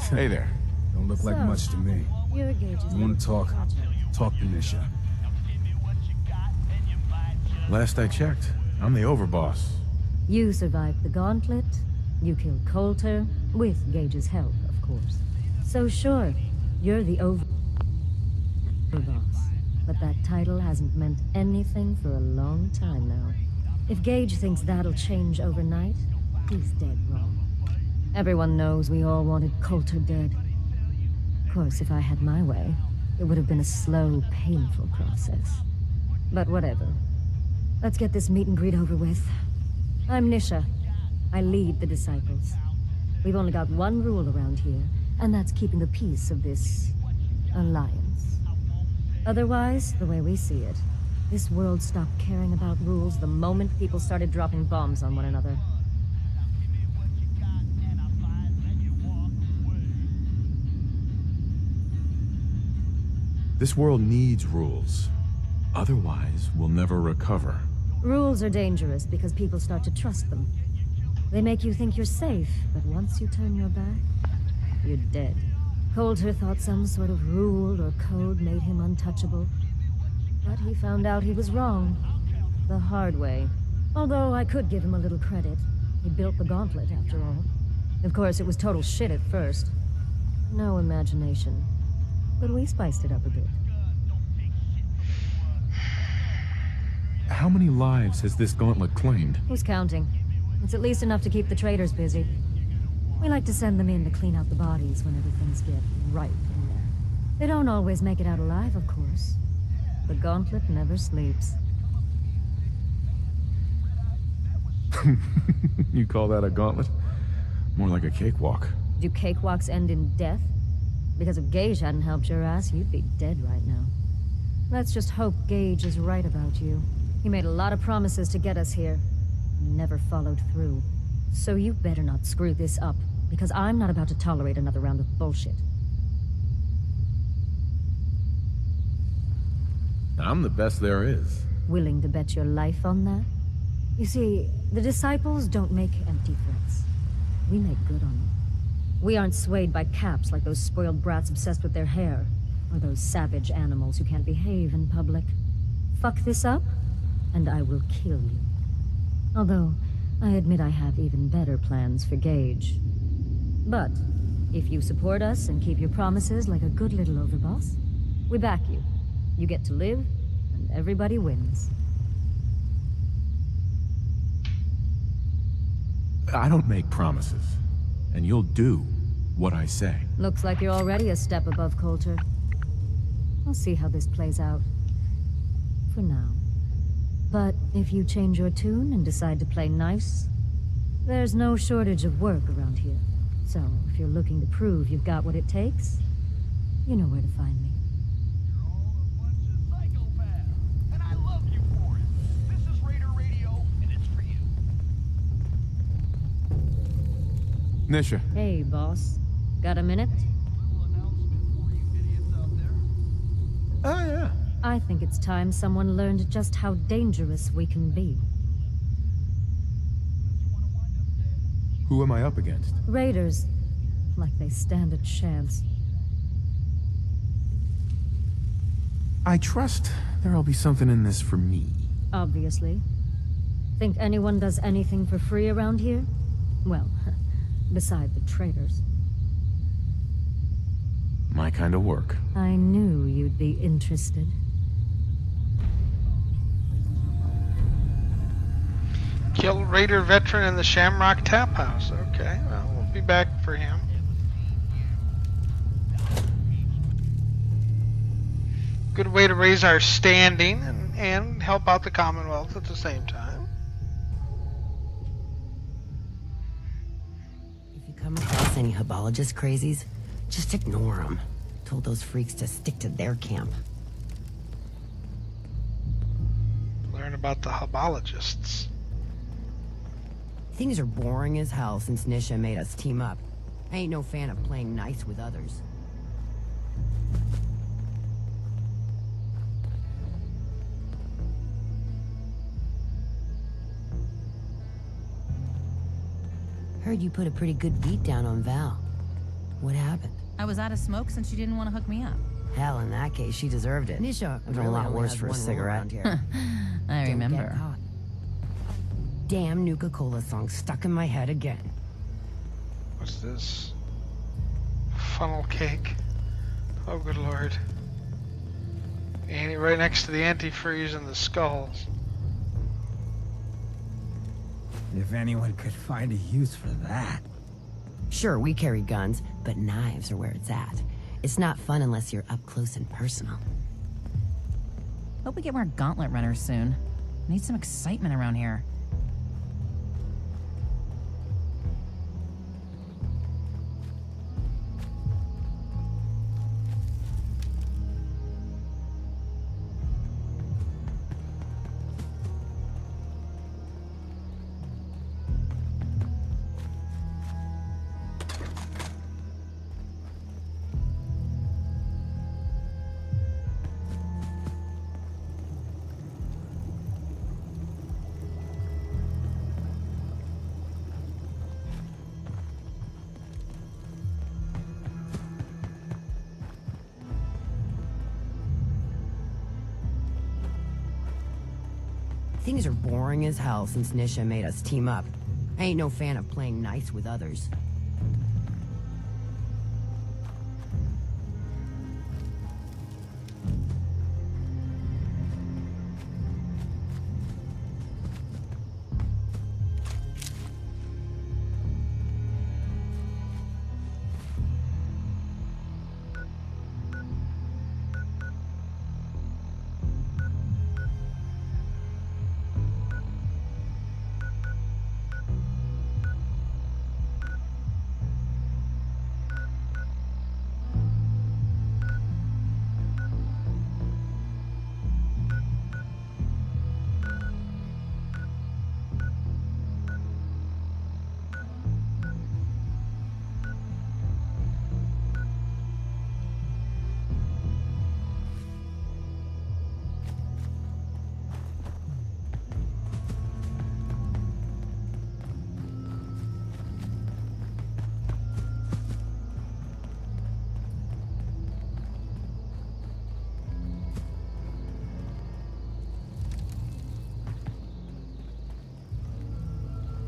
Hey there. Don't look like So, much to me. You're Gage's You want to little talk? project. Talk to Nisha. Last I checked, I'm the overboss. You survived the gauntlet. You killed Coulter, with Gage's help, of course. So sure, you're the overboss. But that title hasn't meant anything for a long time now. If Gage thinks that'll change overnight, he's dead wrong. Everyone knows we all wanted Coulter dead. Of course, if I had my way, it would have been a slow, painful process. But whatever. Let's get this meet and greet over with. I'm Nisha. I lead the Disciples. We've only got one rule around here, and that's keeping the peace of this alliance. Otherwise, the way we see it, this world stopped caring about rules the moment people started dropping bombs on one another. This world needs rules. Otherwise, we'll never recover. Rules are dangerous because people start to trust them. They make you think you're safe, but once you turn your back, you're dead. Coulter thought some sort of rule or code made him untouchable. But he found out he was wrong. The hard way. Although I could give him a little credit. He built the gauntlet, after all. Of course, it was total shit at first. No imagination. But we spiced it up a bit. How many lives has this gauntlet claimed? Who's counting? It's at least enough to keep the traders busy. We like to send them in to clean out the bodies whenever things get ripe in there. They don't always make it out alive, of course. The gauntlet never sleeps. You call that a gauntlet? More like a cakewalk. Do cakewalks end in death? Because if Gage hadn't helped your ass, you'd be dead right now. Let's just hope Gage is right about you. He made a lot of promises to get us here. Never followed through. So you better not screw this up, because I'm not about to tolerate another round of bullshit. I'm the best there is. Willing to bet your life on that? You see, the Disciples don't make empty threats. We make good on them. We aren't swayed by caps like those spoiled brats obsessed with their hair, or those savage animals who can't behave in public. Fuck this up, and I will kill you. Although, I admit I have even better plans for Gage. But, if you support us and keep your promises like a good little overboss, we back you. You get to live, and everybody wins. I don't make promises. And you'll do what I say. Looks like you're already a step above Coulter. We'll see how this plays out. For now. But if you change your tune and decide to play nice, there's no shortage of work around here. So, if you're looking to prove you've got what it takes, you know where to find me. And I love you for it. This is Raider Radio, and it's for you. Nisha. Hey, boss. Got a minute? Oh, yeah. I think it's time someone learned just how dangerous we can be. Who am I up against? Raiders. Like they stand a chance. I trust there'll be something in this for me. Obviously. Think anyone does anything for free around here? Well, beside the traders. My kind of work. I knew you'd be interested. Kill Raider veteran in the Shamrock Tap House. Okay, well, we'll be back for him. Good way to raise our standing and help out the Commonwealth at the same time. If you come across any Hubologist crazies, just ignore them. Told those freaks to stick to their camp. Learn about the Hubologists. Things are boring as hell since Nisha made us team up. I ain't no fan of playing nice with others. Heard you put a pretty good beat down on Val. What happened? I was out of smoke since she didn't want to hook me up. Hell, in that case, she deserved it. Nisha, really a lot only worse has for a one rule cigarette. around here. I Don't remember. get caught. Damn Nuka Cola song stuck in my head again. What's this? Funnel cake. Oh, good lord. And right next to the antifreeze and the skulls. If anyone could find a use for that. Sure, we carry guns, but knives are where it's at. It's not fun unless you're up close and personal. Hope we get more gauntlet runners soon. Need some excitement around here. Things are boring as hell since Nisha made us team up. I ain't no fan of playing nice with others.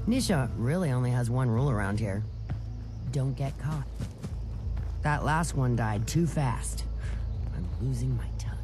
Nisha really only has one rule around here. Don't get caught. That last one died too fast. I'm losing my touch.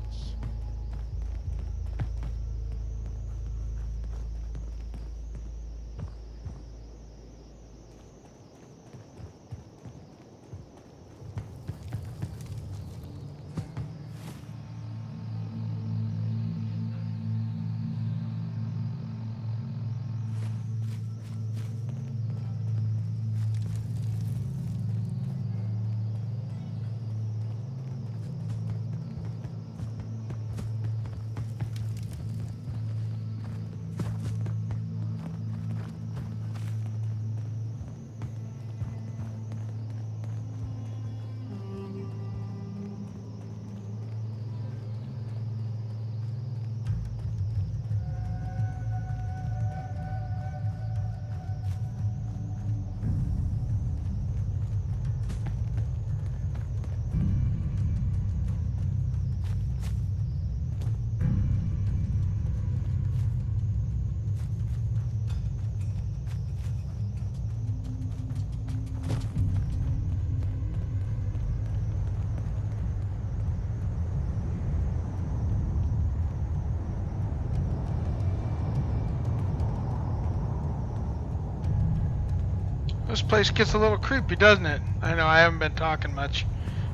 This place gets a little creepy, doesn't it? I know I haven't been talking much.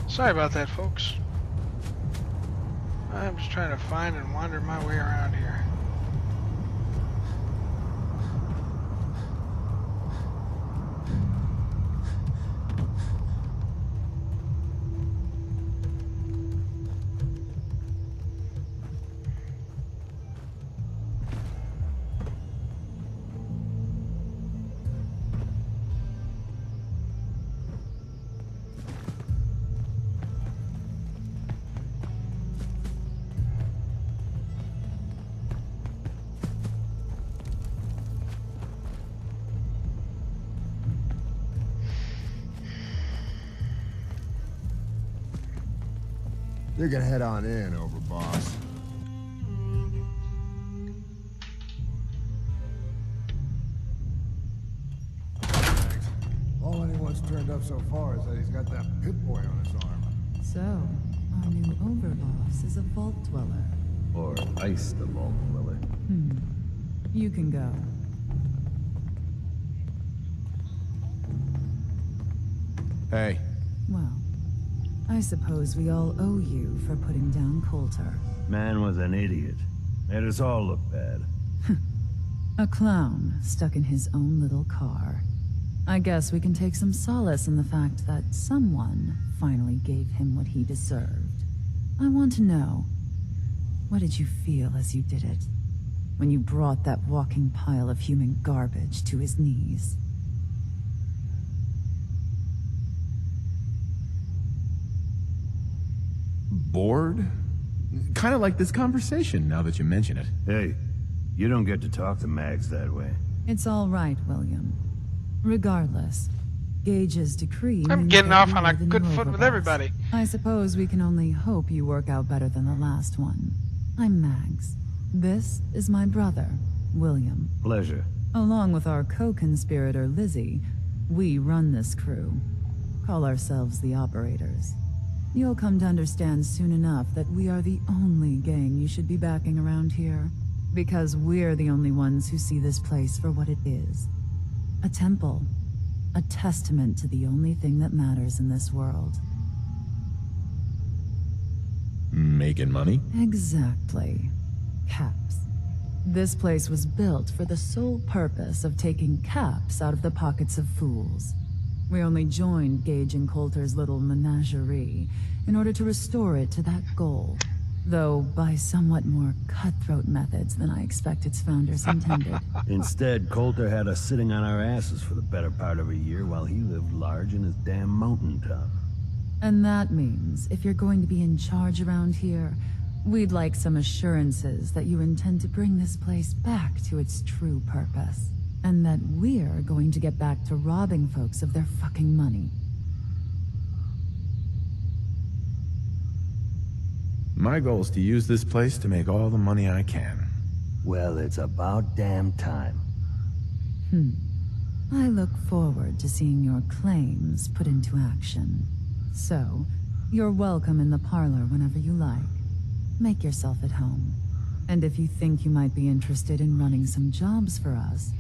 Sorry about that, folks. I'm just trying to find and wander my way around here. You can head on in, Overboss. Thanks. All anyone's turned up so far is that he's got that Pip-Boy on his arm. So, our new overboss is a vault dweller. Or ice the vault dweller. You can go. Hey. Well, I suppose we all owe you for putting down Coulter. Man was an idiot. Made us all look bad. A clown stuck in his own little car. I guess we can take some solace in the fact that someone finally gave him what he deserved. I want to know, what did you feel as you did it? When you brought that walking pile of human garbage to his knees? Bored? Kind of like this conversation, now that you mention it. Hey, you don't get to talk to Mags that way. It's all right, William. Regardless, Gage's decree I'm means getting that off on you're a the good new foot with overboss. everybody. I suppose we can only hope you work out better than the last one. I'm Mags. This is my brother, William. Pleasure. Along with our co-conspirator, Lizzie, we run this crew. Call ourselves the Operators. You'll come to understand soon enough that we are the only gang you should be backing around here. Because we're the only ones who see this place for what it is. A temple. A testament to the only thing that matters in this world. Making money? Exactly. Caps. This place was built for the sole purpose of taking caps out of the pockets of fools. We only joined Gage and Coulter's little menagerie in order to restore it to that goal, though by somewhat more cutthroat methods than I expect its founders intended. Instead, Coulter had us sitting on our asses for the better part of a year while he lived large in his damn mountaintop. And that means if you're going to be in charge around here, we'd like some assurances that you intend to bring this place back to its true purpose. And that we're going to get back to robbing folks of their fucking money. My goal is to use this place to make all the money I can. Well, it's about damn time. I look forward to seeing your claims put into action. So, you're welcome in the parlor whenever you like. Make yourself at home. And if you think you might be interested in running some jobs for us,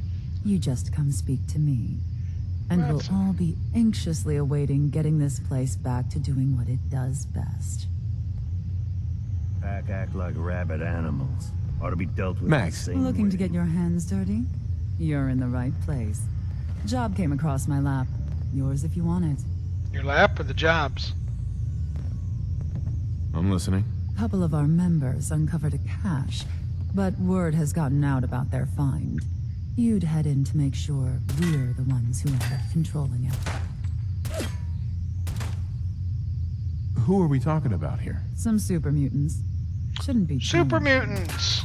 you just come speak to me. And we'll all be anxiously awaiting getting this place back to doing what it does best. Pack act like rabid animals. Ought to be dealt with Max. the same Looking way. to get your hands dirty? You're in the right place. Job came across my lap. Yours if you want it. Your lap or the jobs? I'm listening. A couple of our members uncovered a cache, but word has gotten out about their find. You'd head in to make sure we're the ones who end up controlling it. Who are we talking about here? Some super mutants. Shouldn't be Super challenging. mutants!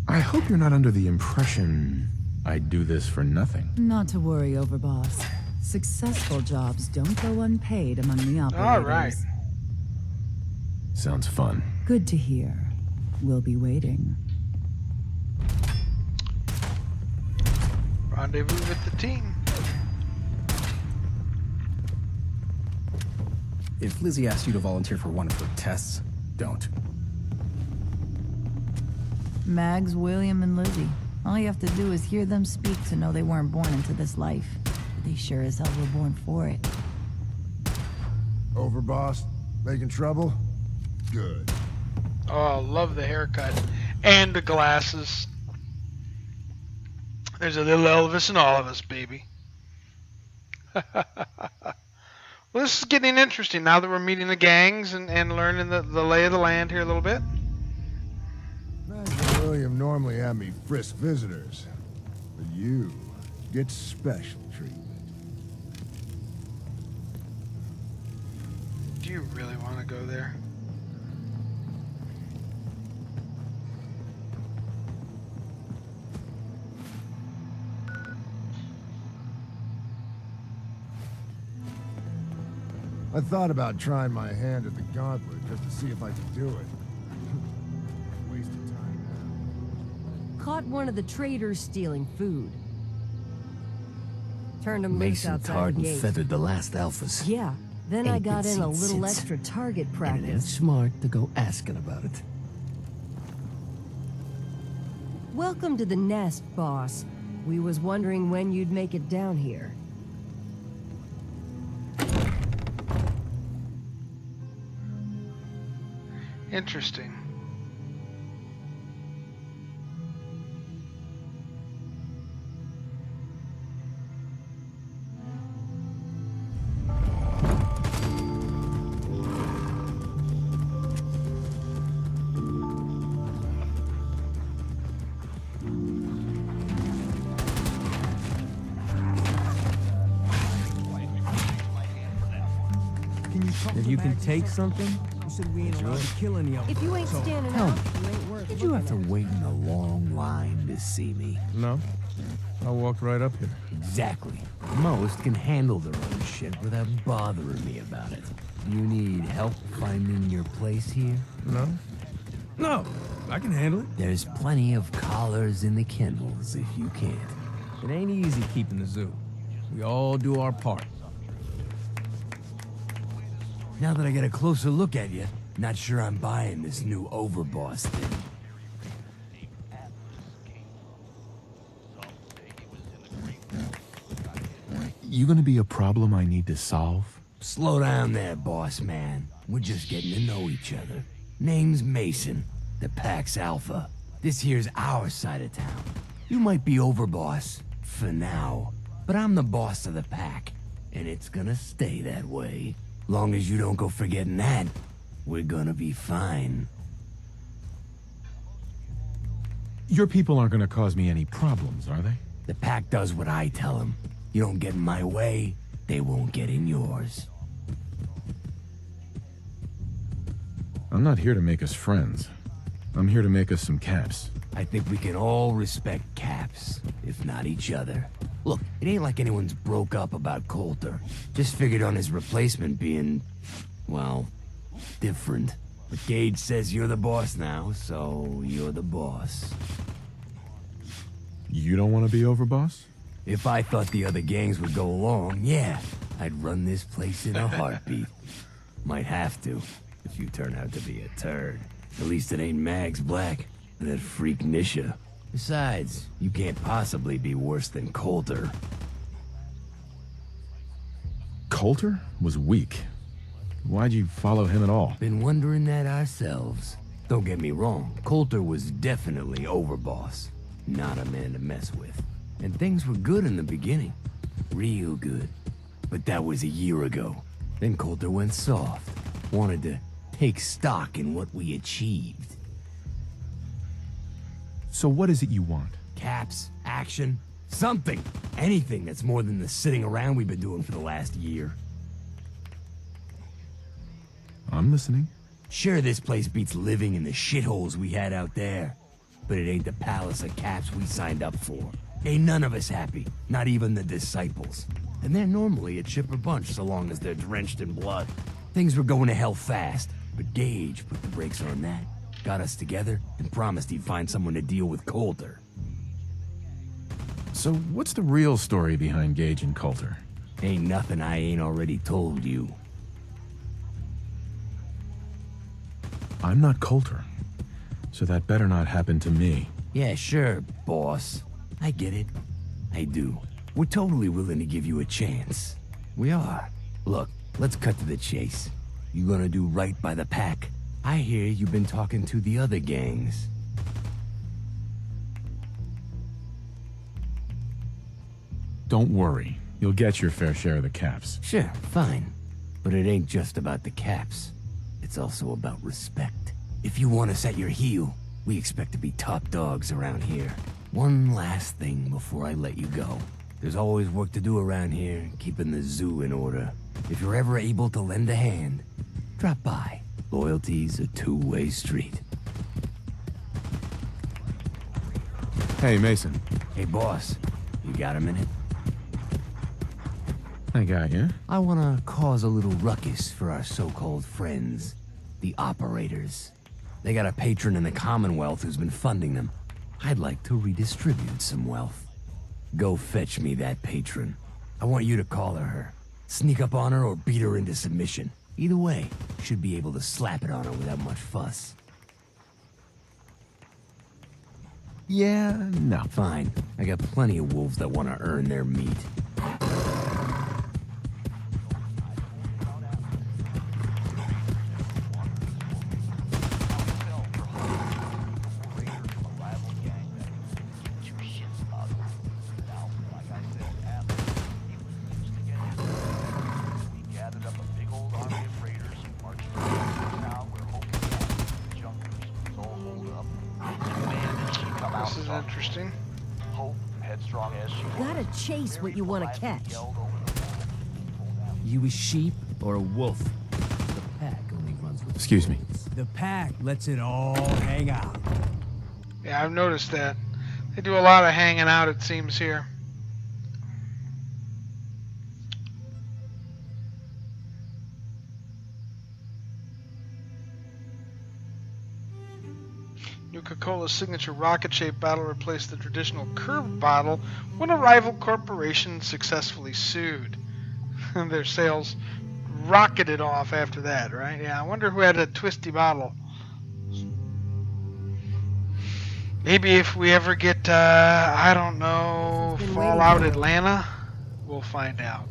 I hope you're not under the impression I do this for nothing. Not to worry, Overboss. Successful jobs don't go unpaid among the operators. All right. Sounds fun. Good to hear. We'll be waiting. Rendezvous with the team. If Lizzie asks you to volunteer for one of her tests, don't. Mags, William, and Lizzie. All you have to do is hear them speak to know they weren't born into this life. But they sure as hell were born for it. Overboss? Making trouble? Good. Oh, love the haircut. And the glasses. There's a little Elvis in all of us, baby. Well, this is getting interesting now that we're meeting the gangs and learning the lay of the land here a little bit. Mags and William normally have me frisk visitors. But you get special treatment. Do you really want to go there? I thought about trying my hand at the gauntlet just to see if I could do it. Waste of time now. Caught one of the traders stealing food. Turned him loose Mason outside tarred the and gate. feathered the last alphas. Yeah. Then I Ain't got been in a seen little since. extra target And it's practice. smart to go asking about it. Welcome to the nest, boss. We was wondering when you'd make it down here. Interesting. If you can take something, you said we ain't allowed to kill any of them. If you ain't standing Tell up, me, you ain't worth did you have to looking at. wait in a long line to see me? No. I walked right up here. Exactly. Most can handle their own shit without bothering me about it. You need help finding your place here? No. No, I can handle it. There's plenty of collars in the kennels if you can't. It ain't easy keeping the zoo. We all do our part. Now that I get a closer look at you, not sure I'm buying this new overboss thing. You gonna be a problem I need to solve? Slow down there, boss man. We're just getting to know each other. Name's Mason, the Pack's Alpha. This here's our side of town. You might be overboss, for now, but I'm the boss of the Pack, and it's gonna stay that way. Long as you don't go forgetting that, we're gonna be fine. Your people aren't gonna cause me any problems, are they? The Pack does what I tell them. You don't get in my way, they won't get in yours. I'm not here to make us friends. I'm here to make us some caps. I think we can all respect Caps, if not each other. Look, it ain't like anyone's broke up about Coulter. Just figured on his replacement being, well, different. But Gage says you're the boss now, so you're the boss. You don't want to be overboss? If I thought the other gangs would go along, yeah, I'd run this place in a heartbeat. Might have to, if you turn out to be a turd. At least it ain't Mags Black, or that freak Nisha. Besides, you can't possibly be worse than Coulter. Coulter was weak. Why'd you follow him at all? Been wondering that ourselves. Don't get me wrong, Coulter was definitely overboss. Not a man to mess with. And things were good in the beginning. Real good. But that was a year ago. Then Coulter went soft. Wanted to take stock in what we achieved. So what is it you want? Caps, action, something. Anything that's more than the sitting around we've been doing for the last year. I'm listening. Sure, this place beats living in the shitholes we had out there. But it ain't the palace of Caps we signed up for. Ain't none of us happy, not even the disciples. And they're normally a chipper bunch so long as they're drenched in blood. Things were going to hell fast, but Gage put the brakes on that. Got us together and promised he'd find someone to deal with Coulter. So what's the real story behind Gage and Coulter? Ain't nothing I ain't already told you. I'm not Coulter, so that better not happen to me. Yeah, sure, boss. I get it. I do. We're totally willing to give you a chance. We are. Look, let's cut to the chase. You gonna do right by the Pack? I hear you've been talking to the other gangs. Don't worry. You'll get your fair share of the caps. Sure, fine. But it ain't just about the Caps. It's also about respect. If you want us at your heel, we expect to be top dogs around here. One last thing before I let you go. There's always work to do around here, keeping the zoo in order. If you're ever able to lend a hand, drop by. Loyalty's a two-way street. Hey, Mason. Hey, boss. You got a minute? I got you. I want to cause a little ruckus for our so-called friends, the operators. They got a patron in the Commonwealth who's been funding them. I'd like to redistribute some wealth. Go fetch me that patron. I want you to call her. Sneak up on her or beat her into submission. Either way, should be able to slap it on her without much fuss. Yeah, no. Fine. I got plenty of wolves that want to earn their meat. This is interesting. Headstrong as she Gotta chase what you want to catch. You a sheep or a wolf? The pack only runs with... Excuse me. The pack lets it all hang out. Yeah, I've noticed that. They do a lot of hanging out, it seems, here. Nuka-Cola's signature rocket-shaped bottle replaced the traditional curved bottle when a rival corporation successfully sued. Their sales rocketed off after that, right? Yeah, I wonder who had a twisty bottle. Maybe if we ever get, I don't know, Fallout Atlanta, we'll find out.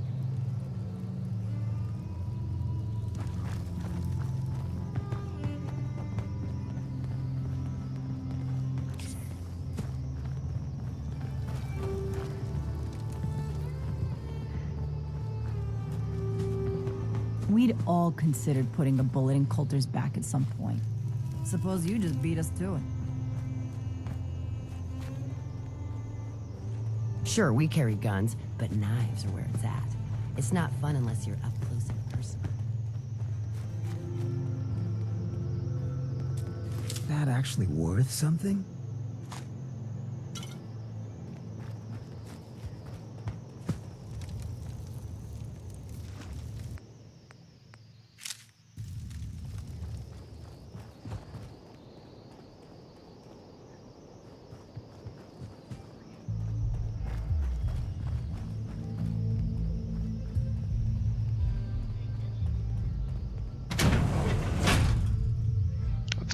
We'd all considered putting a bullet in Coulter's back at some point. Suppose you just beat us to it. Sure, we carry guns, but knives are where it's at. It's not fun unless you're up close and personal. That actually worth something?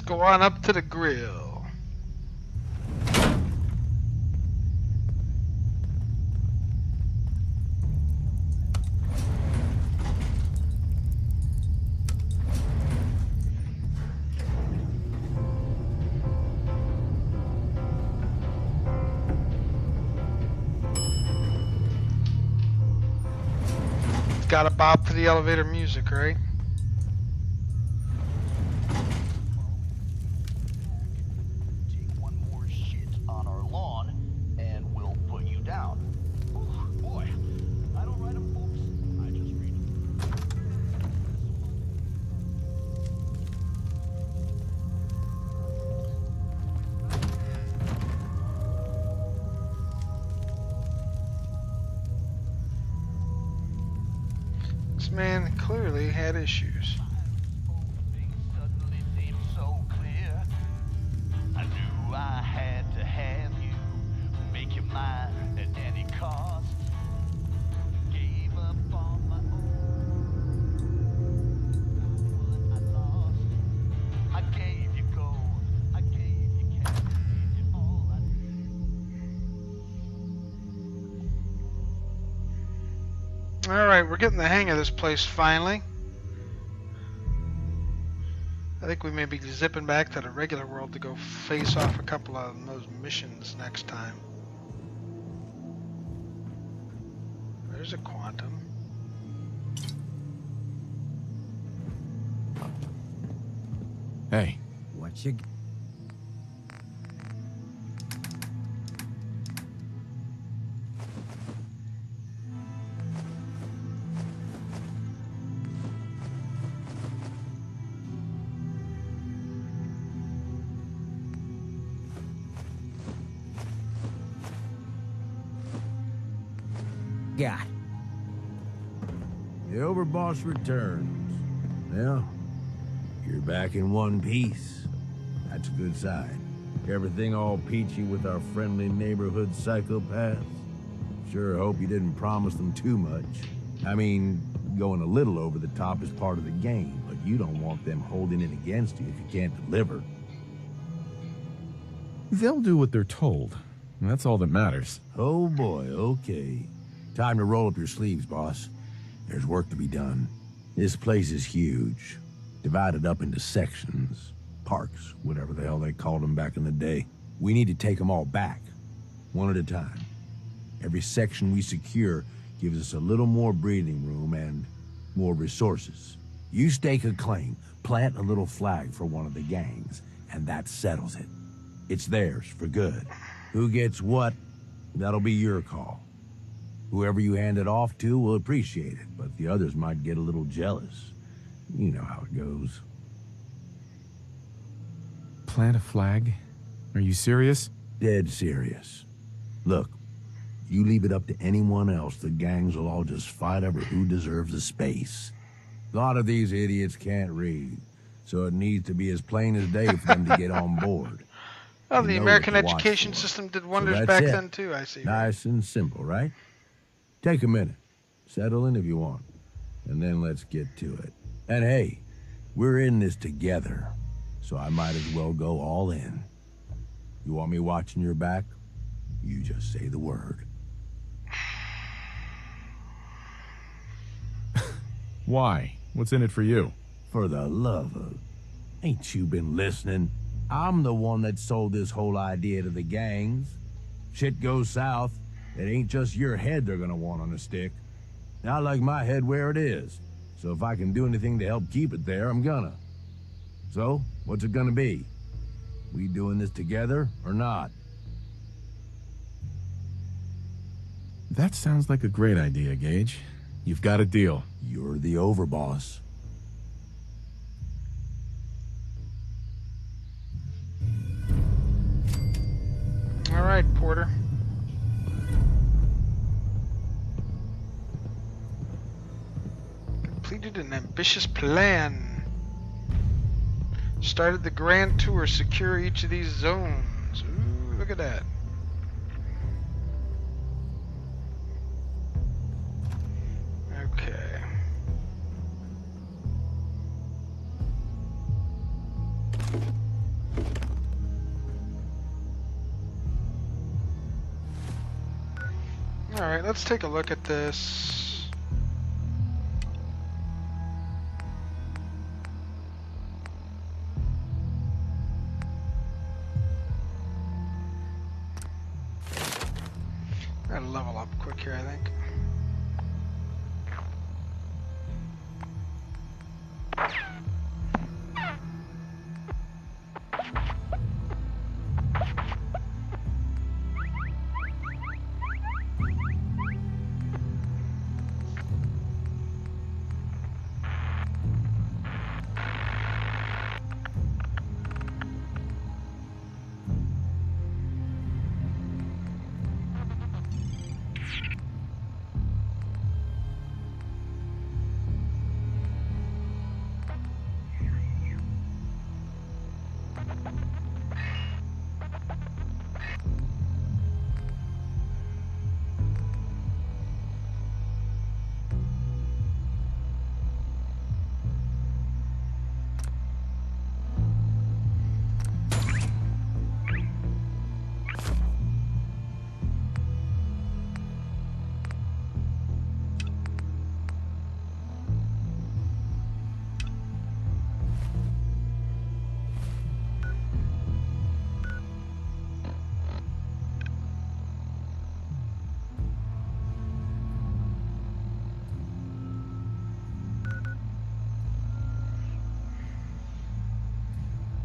Go on up to the grill. It's got to bop to the elevator music, right? This man clearly had issues. I knew I had to have you, make you mine at any cost. Gave up on my own, I lost. I gave you gold, I gave you cash, gave you all I Alright, we're getting the hang of this place finally. I think we may be zipping back to the regular world to go face off a couple of those missions next time. There's a quantum. Hey. What you... got? The overboss returns. Well, you're back in one piece. That's a good sign. Everything all peachy with our friendly neighborhood psychopaths? Sure hope you didn't promise them too much. I mean, going a little over the top is part of the game, but you don't want them holding it against you if you can't deliver. They'll do what they're told. That's all that matters. Oh boy, okay. Time to roll up your sleeves, boss. There's work to be done. This place is huge. Divided up into sections. Parks, whatever the hell they called them back in the day. We need to take them all back. One at a time. Every section we secure gives us a little more breathing room and more resources. You stake a claim, plant a little flag for one of the gangs, and that settles it. It's theirs for good. Who gets what, that'll be your call. Whoever you hand it off to will appreciate it, but the others might get a little jealous. You know how it goes. Plant a flag? Are you serious? Dead serious. Look, you leave it up to anyone else, the gangs will all just fight over who deserves the space. A lot of these idiots can't read, so it needs to be as plain as day for them to get on board. Well, You the know American what to watch education for. system did So wonders that's back it. then, too, I see. Nice and simple, right? Take a minute. Settle in if you want. And then let's get to it. And hey, we're in this together, so I might as well go all in. You want me watching your back? You just say the word. Why? What's in it for you? For the love of... Ain't you been listening? I'm the one that sold this whole idea to the gangs. Shit goes south, it ain't just your head they're gonna want on a stick. I like my head where it is, so if I can do anything to help keep it there, I'm gonna. So, what's it gonna be? We doing this together or not? That sounds like a great idea, Gage. You've got a deal. You're the overboss. All right, Porter. Completed an ambitious plan. Started the grand tour. Secure each of these zones. Ooh, look at that. Okay. Alright, let's take a look at this. Gotta level up quick here, I think.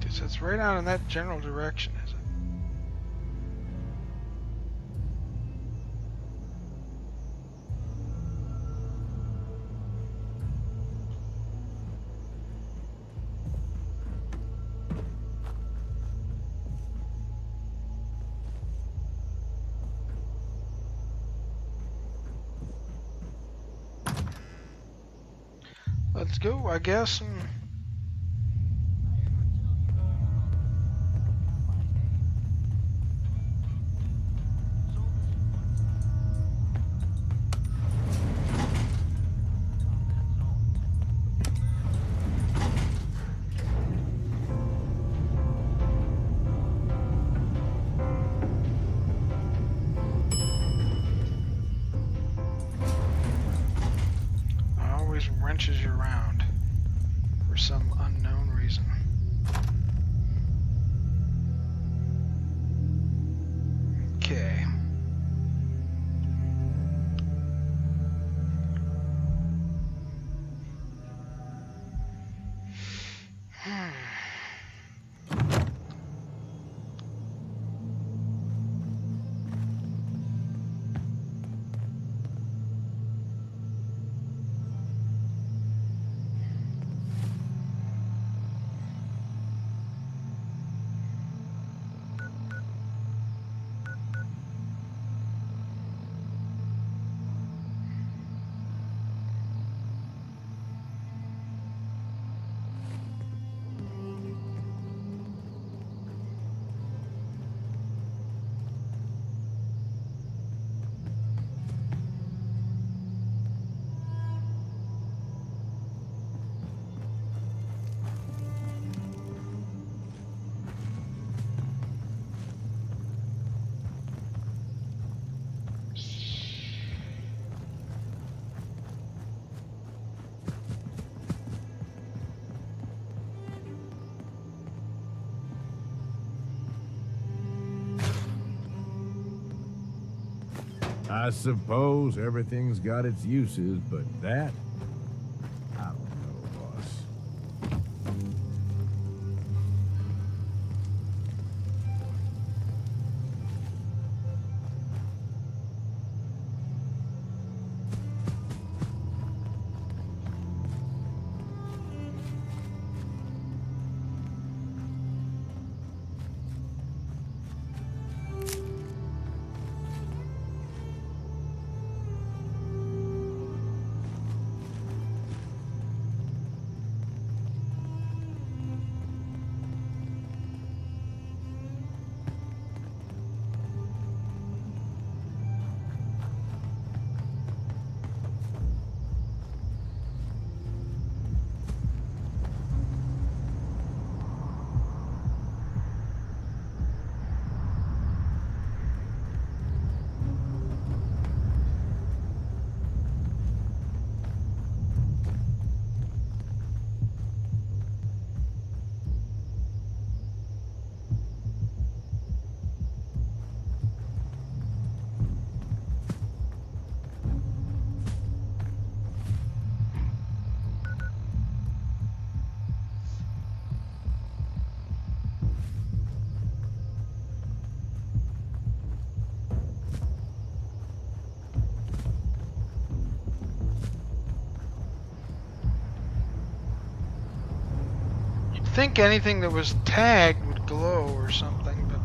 So it's right out in that general direction, is it? let's go, I guess. Always wrenches you around for some unknown reason. Okay. I suppose everything's got its uses, but that, I don't know, boss. Think anything that was tagged would glow or something, but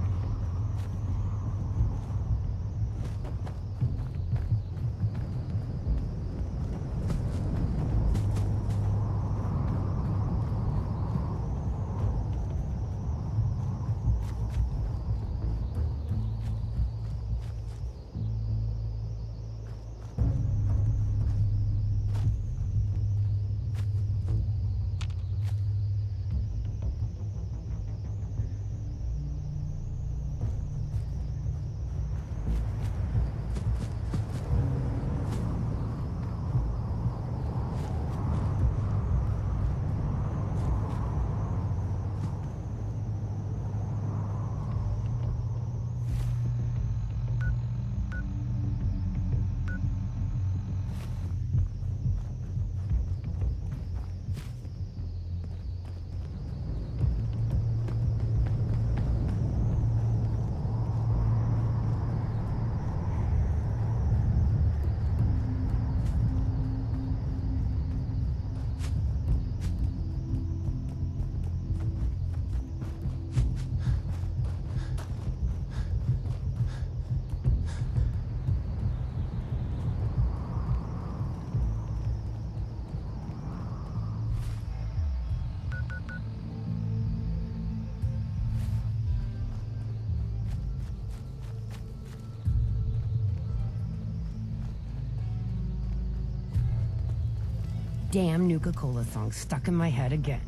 damn Nuka-Cola song stuck in my head again.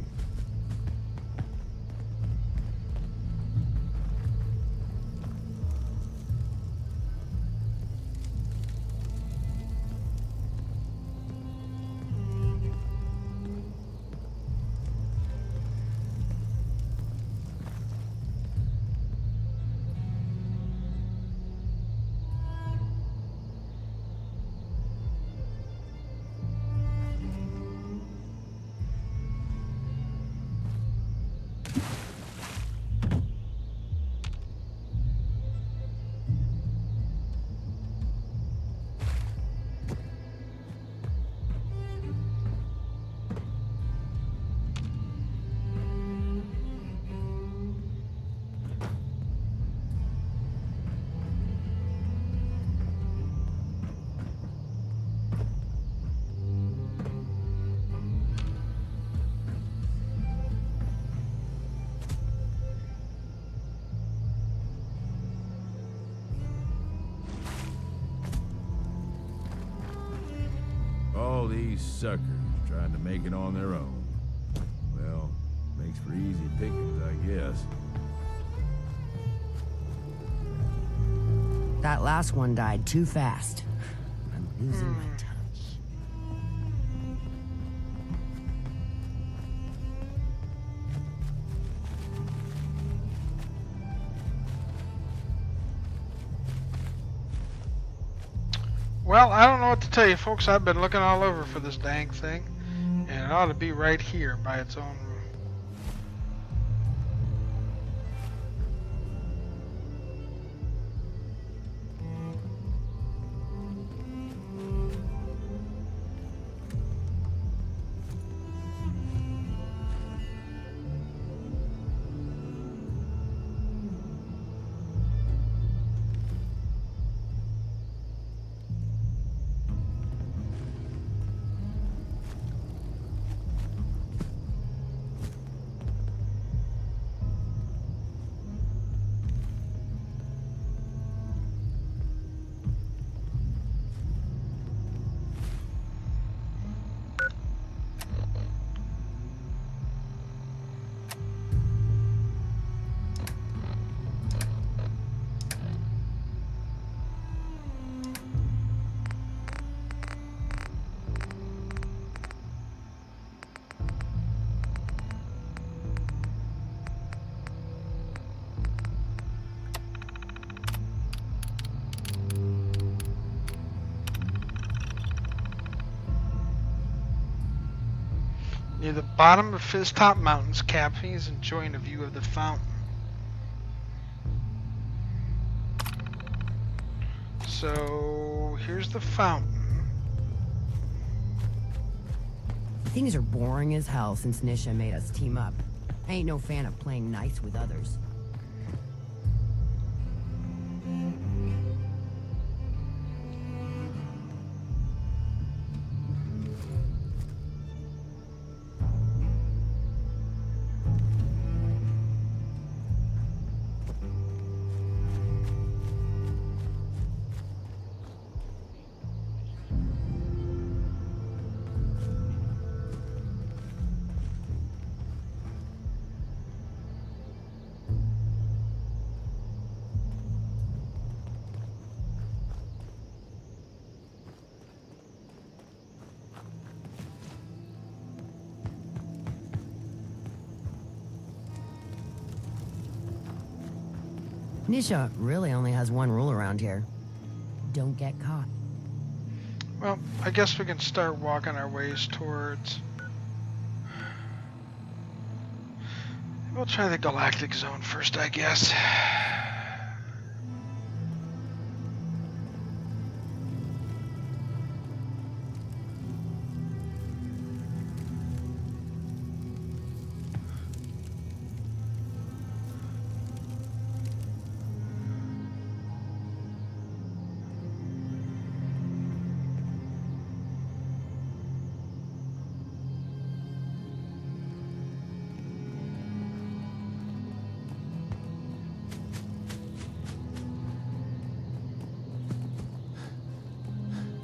All these suckers trying to make it on their own. Well, makes for easy pickings, I guess. That last one died too fast. I'm losing my touch. Well, I don't know what to tell you, folks. I've been looking all over for this dang thing, and it ought to be right here by its own room. Near the bottom of Fizztop Mountain's cafe is enjoying a view of the fountain. So here's the fountain. Things are boring as hell since Nisha made us team up. I ain't no fan of playing nice with others. Nisha really only has one rule around here. Don't get caught. Well, I guess we can start walking our ways towards... We'll try the Galactic Zone first, I guess.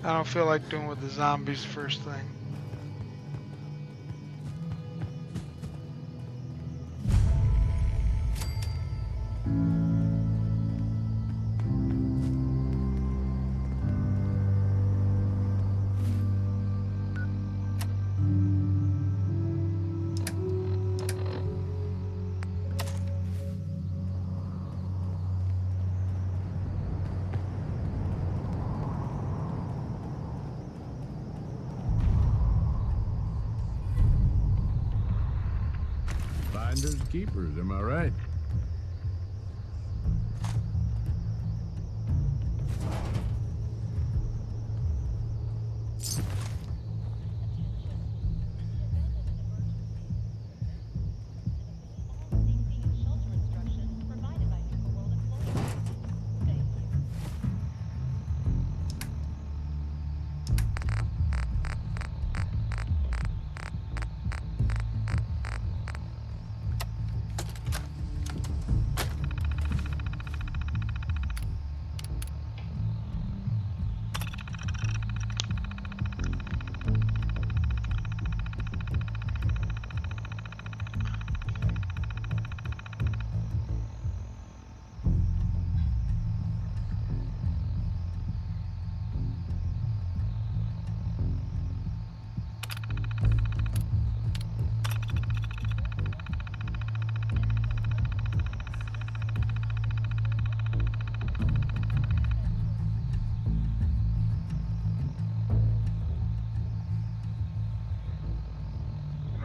I don't feel like doing with the zombies first thing. Finders keepers, am I right?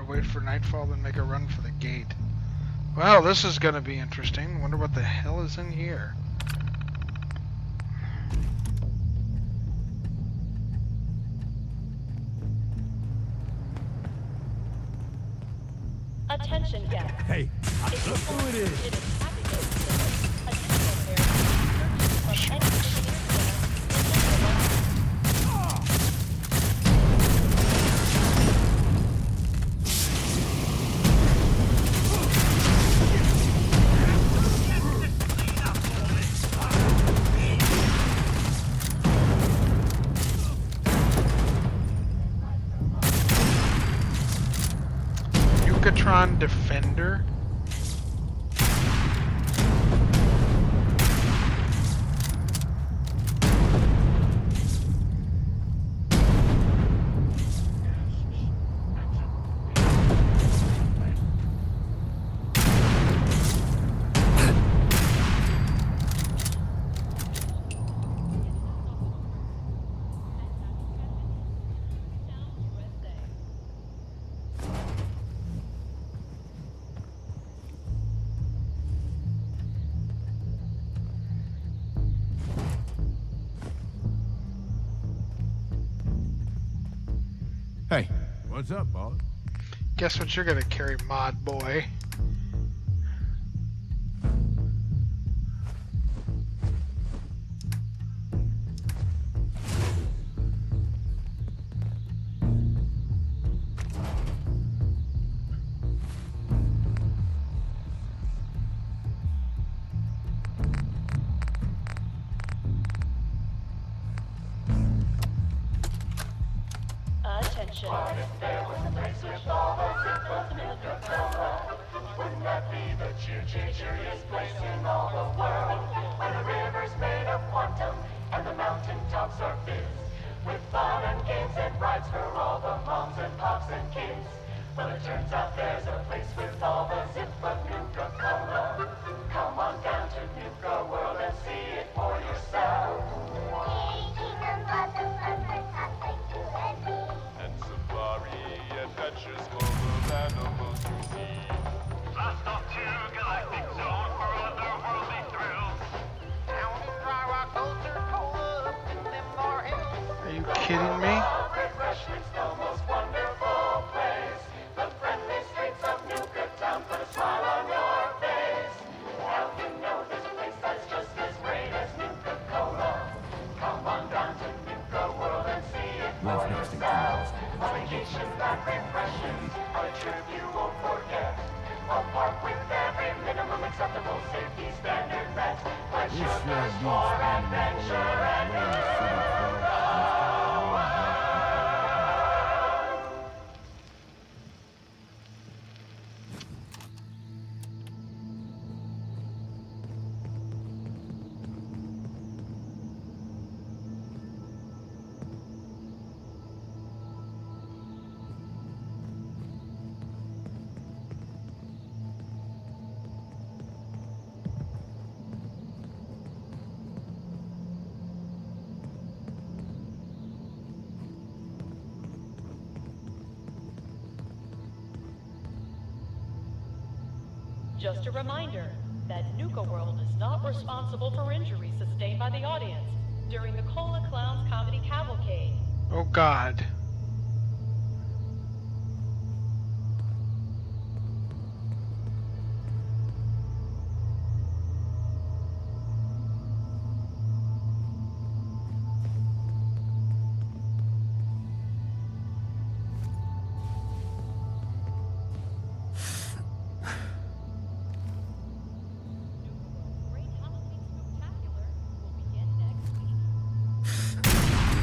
Wait for nightfall, then make a run for the gate. Well, this is gonna be interesting. Wonder what the hell is in here. Attention guests. Hey, look who it is. Nukatron Defender? Hey, what's up, boss? Guess what you're gonna carry, mod boy? Attention. What if there was a place with all the zip of Nuka Cola? Wouldn't that be the cheeriest place in all the world? Where the river's made of quantum and the mountain tops are fizz, with fun and games and rides for all the moms and pops and kids. Well, it turns out there's a place with all the zip of Nuka Cola. Come on down to Nuka World and see it for yourself. Adventures full of animals to see. Blast off to Galactic Zone for otherworldly thrills. Down in dry rock, culture, cola, up in them bar hills. Are you kidding me? Refreshments, the most wonderful place. The friendly streets of Nuka Town put a smile on your face. Now you know there's a place that's just as great as Nuka Cola. Come on down to Nuka World and see it for yourself. A vacation that refreshes, a trip you won't forget. A park with every minimum acceptable safety standard met. When sugar's for adventure and new Just a reminder that Nuka World is not responsible for injuries sustained by the audience during the Cola Clowns Comedy Cavalcade. Oh God.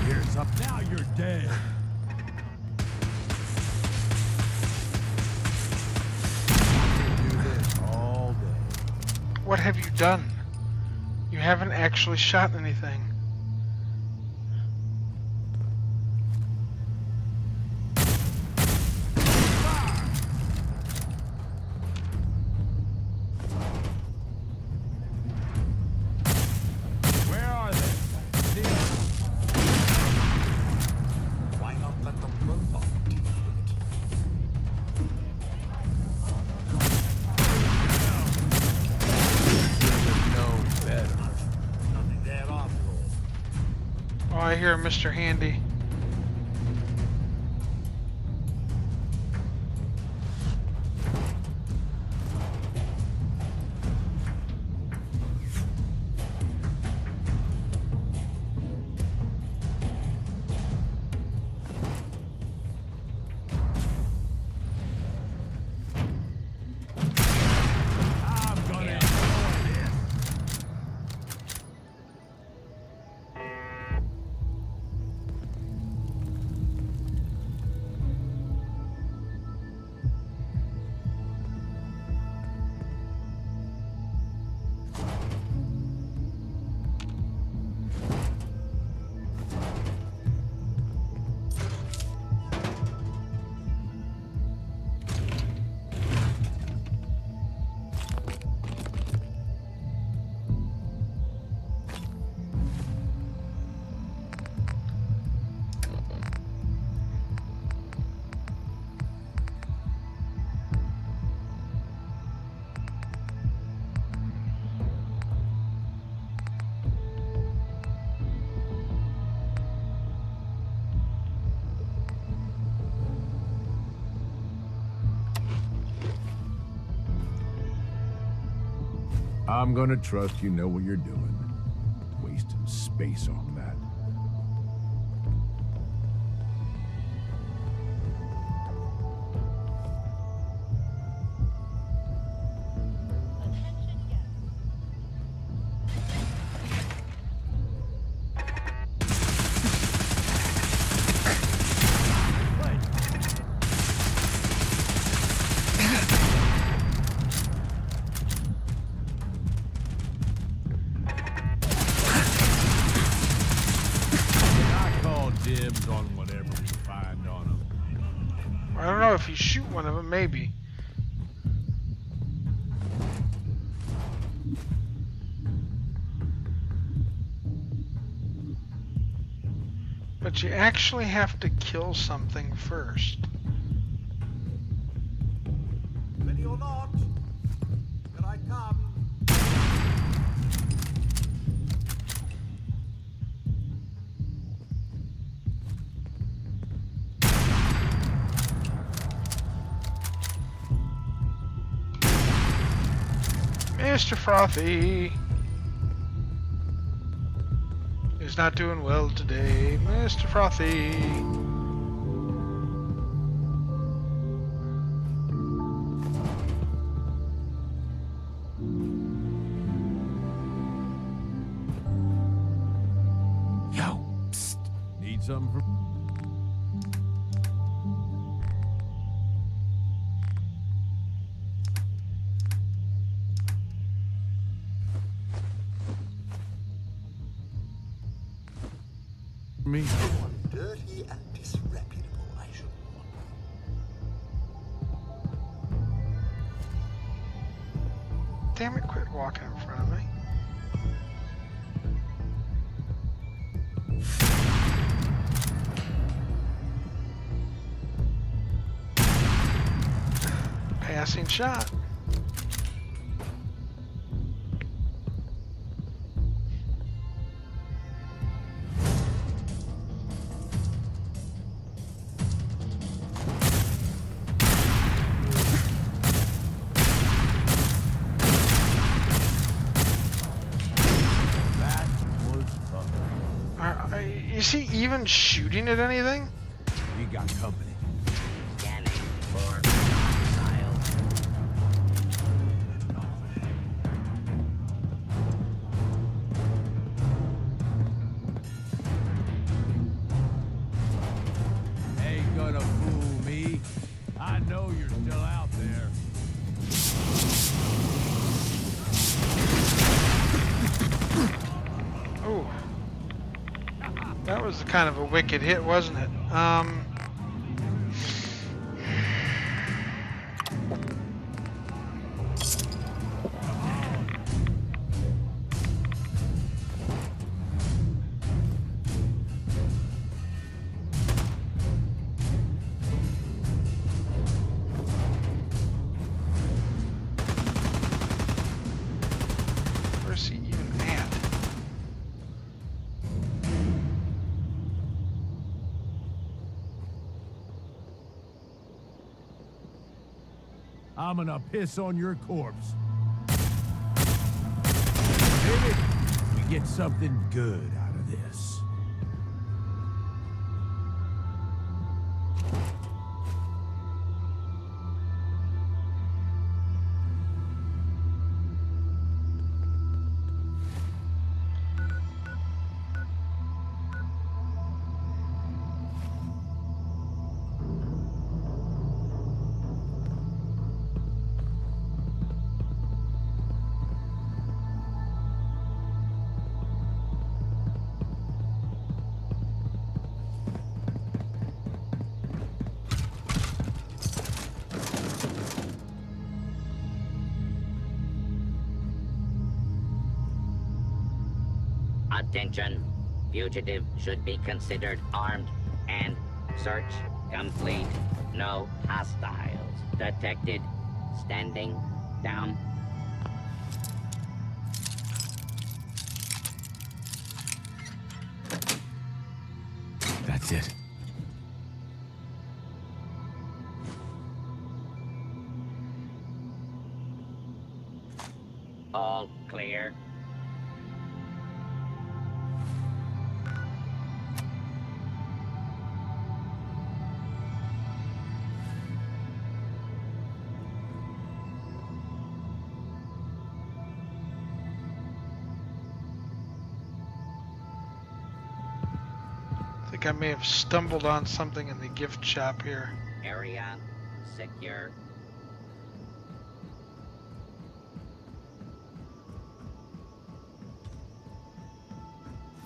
Here's up now, you're dead. I can do this all day. What have you done? You haven't actually shot anything. Where are they? Why not let the robot deal with it? No better. Nothing there after all. Oh, I hear Mr. Handy. I'm gonna enjoy this. I'm gonna trust you know what you're doing. Wasting space on that. I call dibs on whatever we find on them. I don't know, if you shoot one of them, maybe. But you actually have to kill something first. Ready or not, here I come. Mr. Frothy is not doing well today. Mr. Frothy. Yo, psst. Need something from... me? Dirty and disreputable, I should warn you. Damn it, quit walking in front of me. Passing shot. Is he even shooting at anything? We got company. Scanning for missiles. Ain't gonna fool me. I know you're still out there. Ooh. That was kind of a wicked hit, wasn't it? Where's he even at? I'm gonna piss on your corpse. Maybe we get something good out of this. Attention. Fugitive should be considered armed and search complete. No hostiles detected. Standing down. That's it. All clear. I think I may have stumbled on something in the gift shop here. Area secure.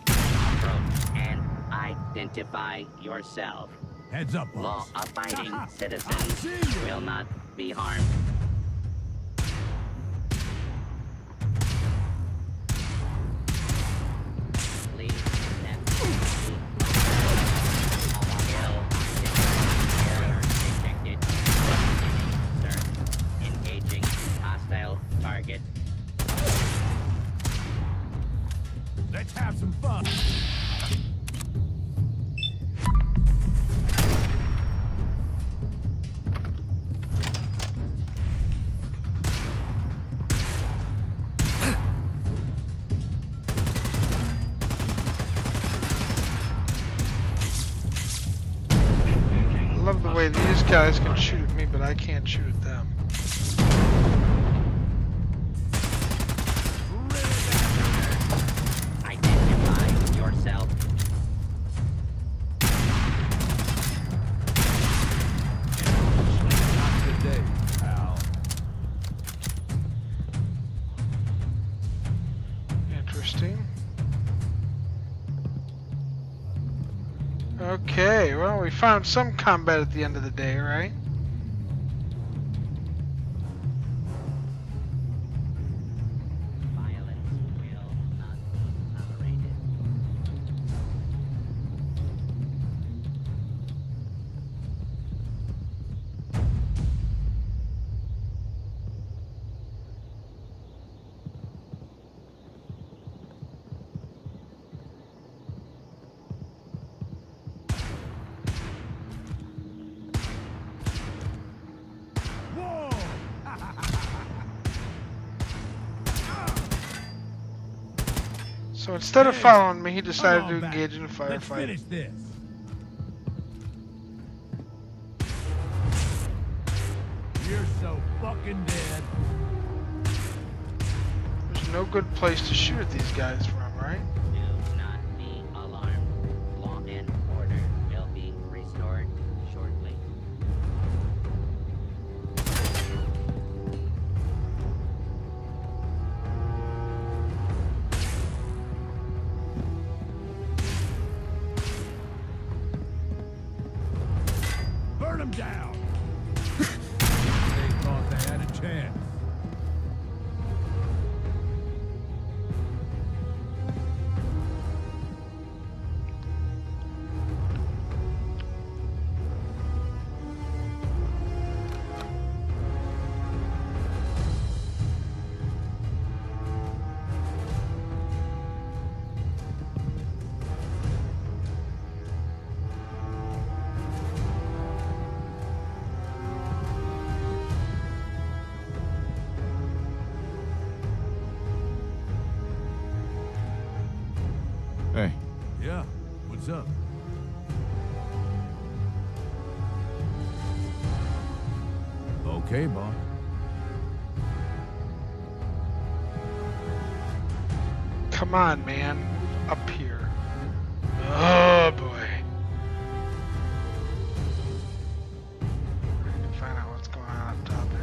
Approach and identify yourself. Heads up, boss. Law-abiding citizens will not be harmed. Please step detected. Search. Engaging hostile target. Let's have some fun. I love the way these guys can shoot at me, but I can't shoot at them. Identify yourself. Not today, pal. Interesting. Okay, well, we found some combat at the end of the day, right? Violence will not be tolerated. So instead of Hey, following me, he come decided on to back. engage in a Let's firefight. finish this. You're so fucking dead. There's no good place to shoot at these guys from, right? Do not be alarmed. Law and order will be restored shortly. Burn them down. They thought they had a chance. Hey, Yeah, what's up? Okay, boss. Come on, man. Move up here. Oh, boy. I need to find out what's going on up top here.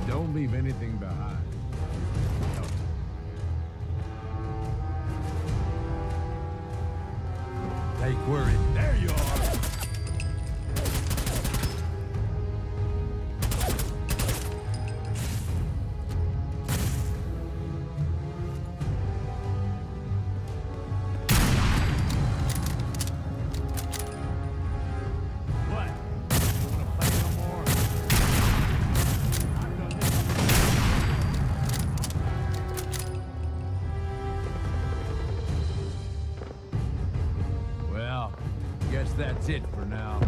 Don't leave anything behind. Take where it. There you are. What? You wanna play no more? Well, guess that's it for now.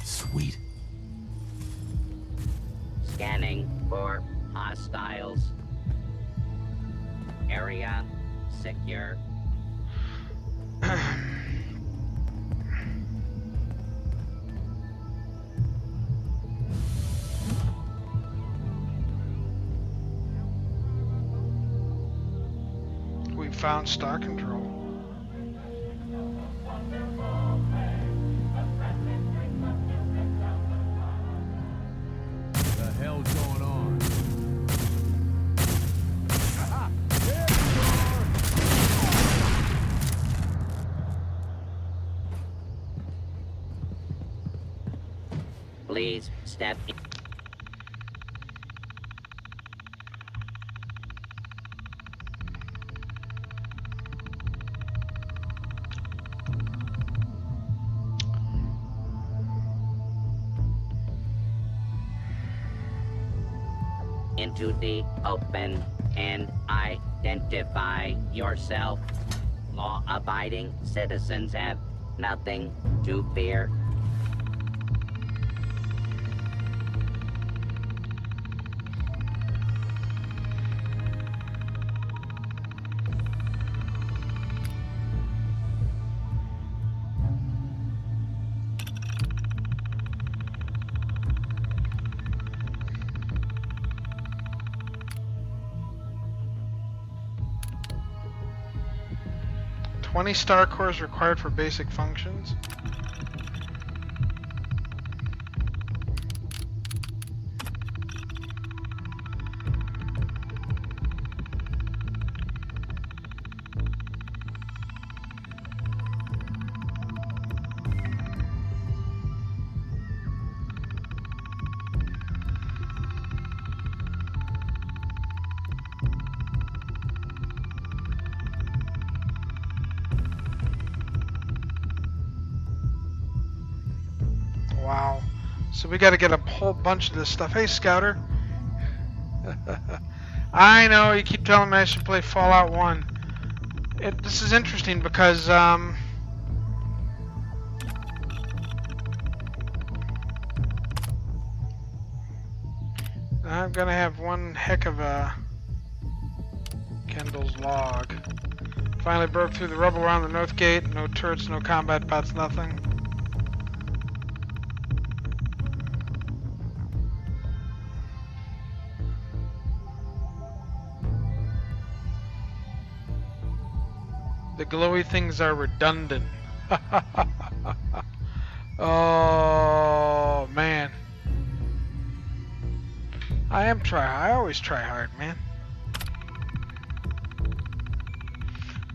sweet. Scanning for hostiles. Area secure. We found star control. What the hell's going on? Aha! There you are! Please step in. into the open and identify yourself. Law-abiding citizens have nothing to fear. "20 star cores required for basic functions." Wow. So we got to get a whole bunch of this stuff. Hey, Scouter. I know, you keep telling me I should play Fallout 1. This is interesting because, I'm gonna have one heck of a Kendall's log. Finally broke through the rubble around the north gate. No turrets, no combat bots, nothing. The glowy things are redundant. Oh man. I always try hard, man.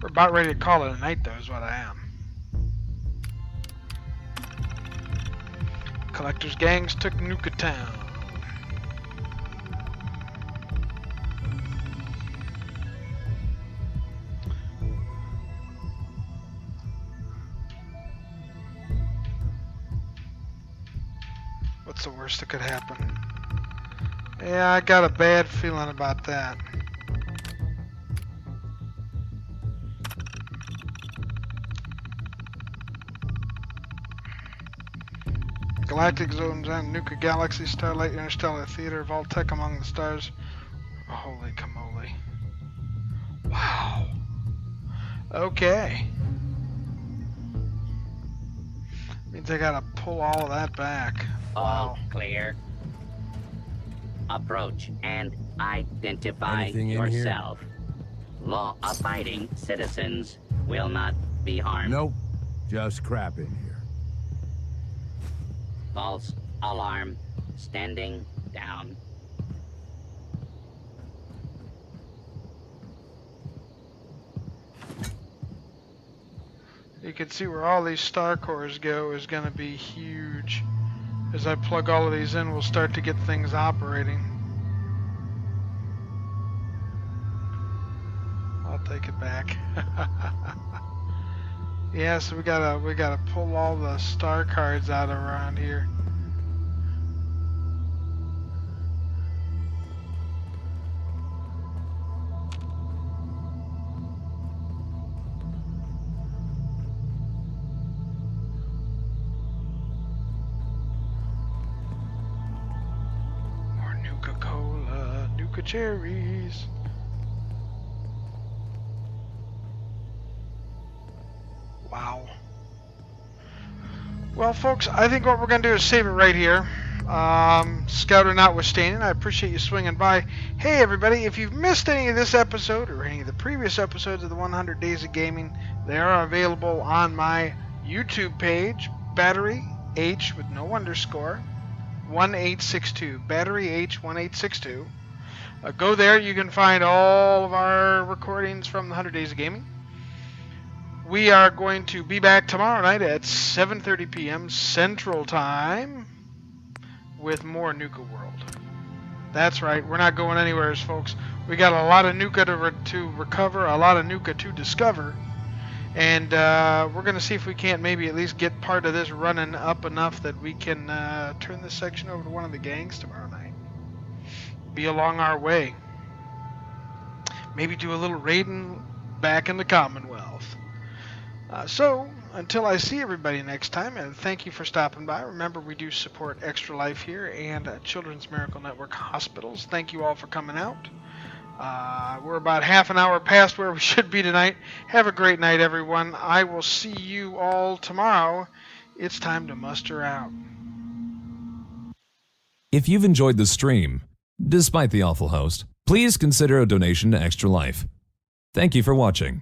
We're about ready to call it a night though, is what I am. Collectors gangs took Nuka Town. What's the worst that could happen? Yeah, I got a bad feeling about that. Galactic Zone's on Nuka Galaxy, Starlight, Interstellar Theater, Vault-Tec among the stars. Oh, holy camole. Wow. Okay. Means I gotta pull all of that back. All clear. Approach and identify Anything in here? yourself. Law-abiding citizens will not be harmed. Nope. Just crap in here. False alarm. Standing down. You can see where all these star cores go is going to be huge. As I plug all of these in, we'll start to get things operating. I'll take it back. Yeah, so we gotta pull all the star cards out around here. More Nuka-Cola, Nuka cherries. Wow. Well, folks, I think what we're going to do is save it right here. Scouter notwithstanding, I appreciate you swinging by. Hey, everybody, if you've missed any of this episode or any of the previous episodes of the 100 Days of Gaming, they are available on my YouTube page, Battery H with no underscore, 1862, Battery H 1862. Go there, you can find all of our recordings from the 100 Days of Gaming. We are going to be back tomorrow night at 7:30 p.m. Central Time with more Nuka World. That's right, we're not going anywhere, folks. We got a lot of Nuka to recover, a lot of Nuka to discover, and we're going to see if we can't maybe at least get part of this running up enough that we can turn this section over to one of the gangs tomorrow night. be along our way. Maybe do a little raiding back in the Commonwealth. So, until I see everybody next time, and thank you for stopping by. Remember, we do support Extra Life here and Children's Miracle Network Hospitals. Thank you all for coming out. We're about half an hour past where we should be tonight. Have a great night, everyone. I will see you all tomorrow. It's time to muster out. If you've enjoyed the stream, despite the awful host, please consider a donation to Extra Life. Thank you for watching.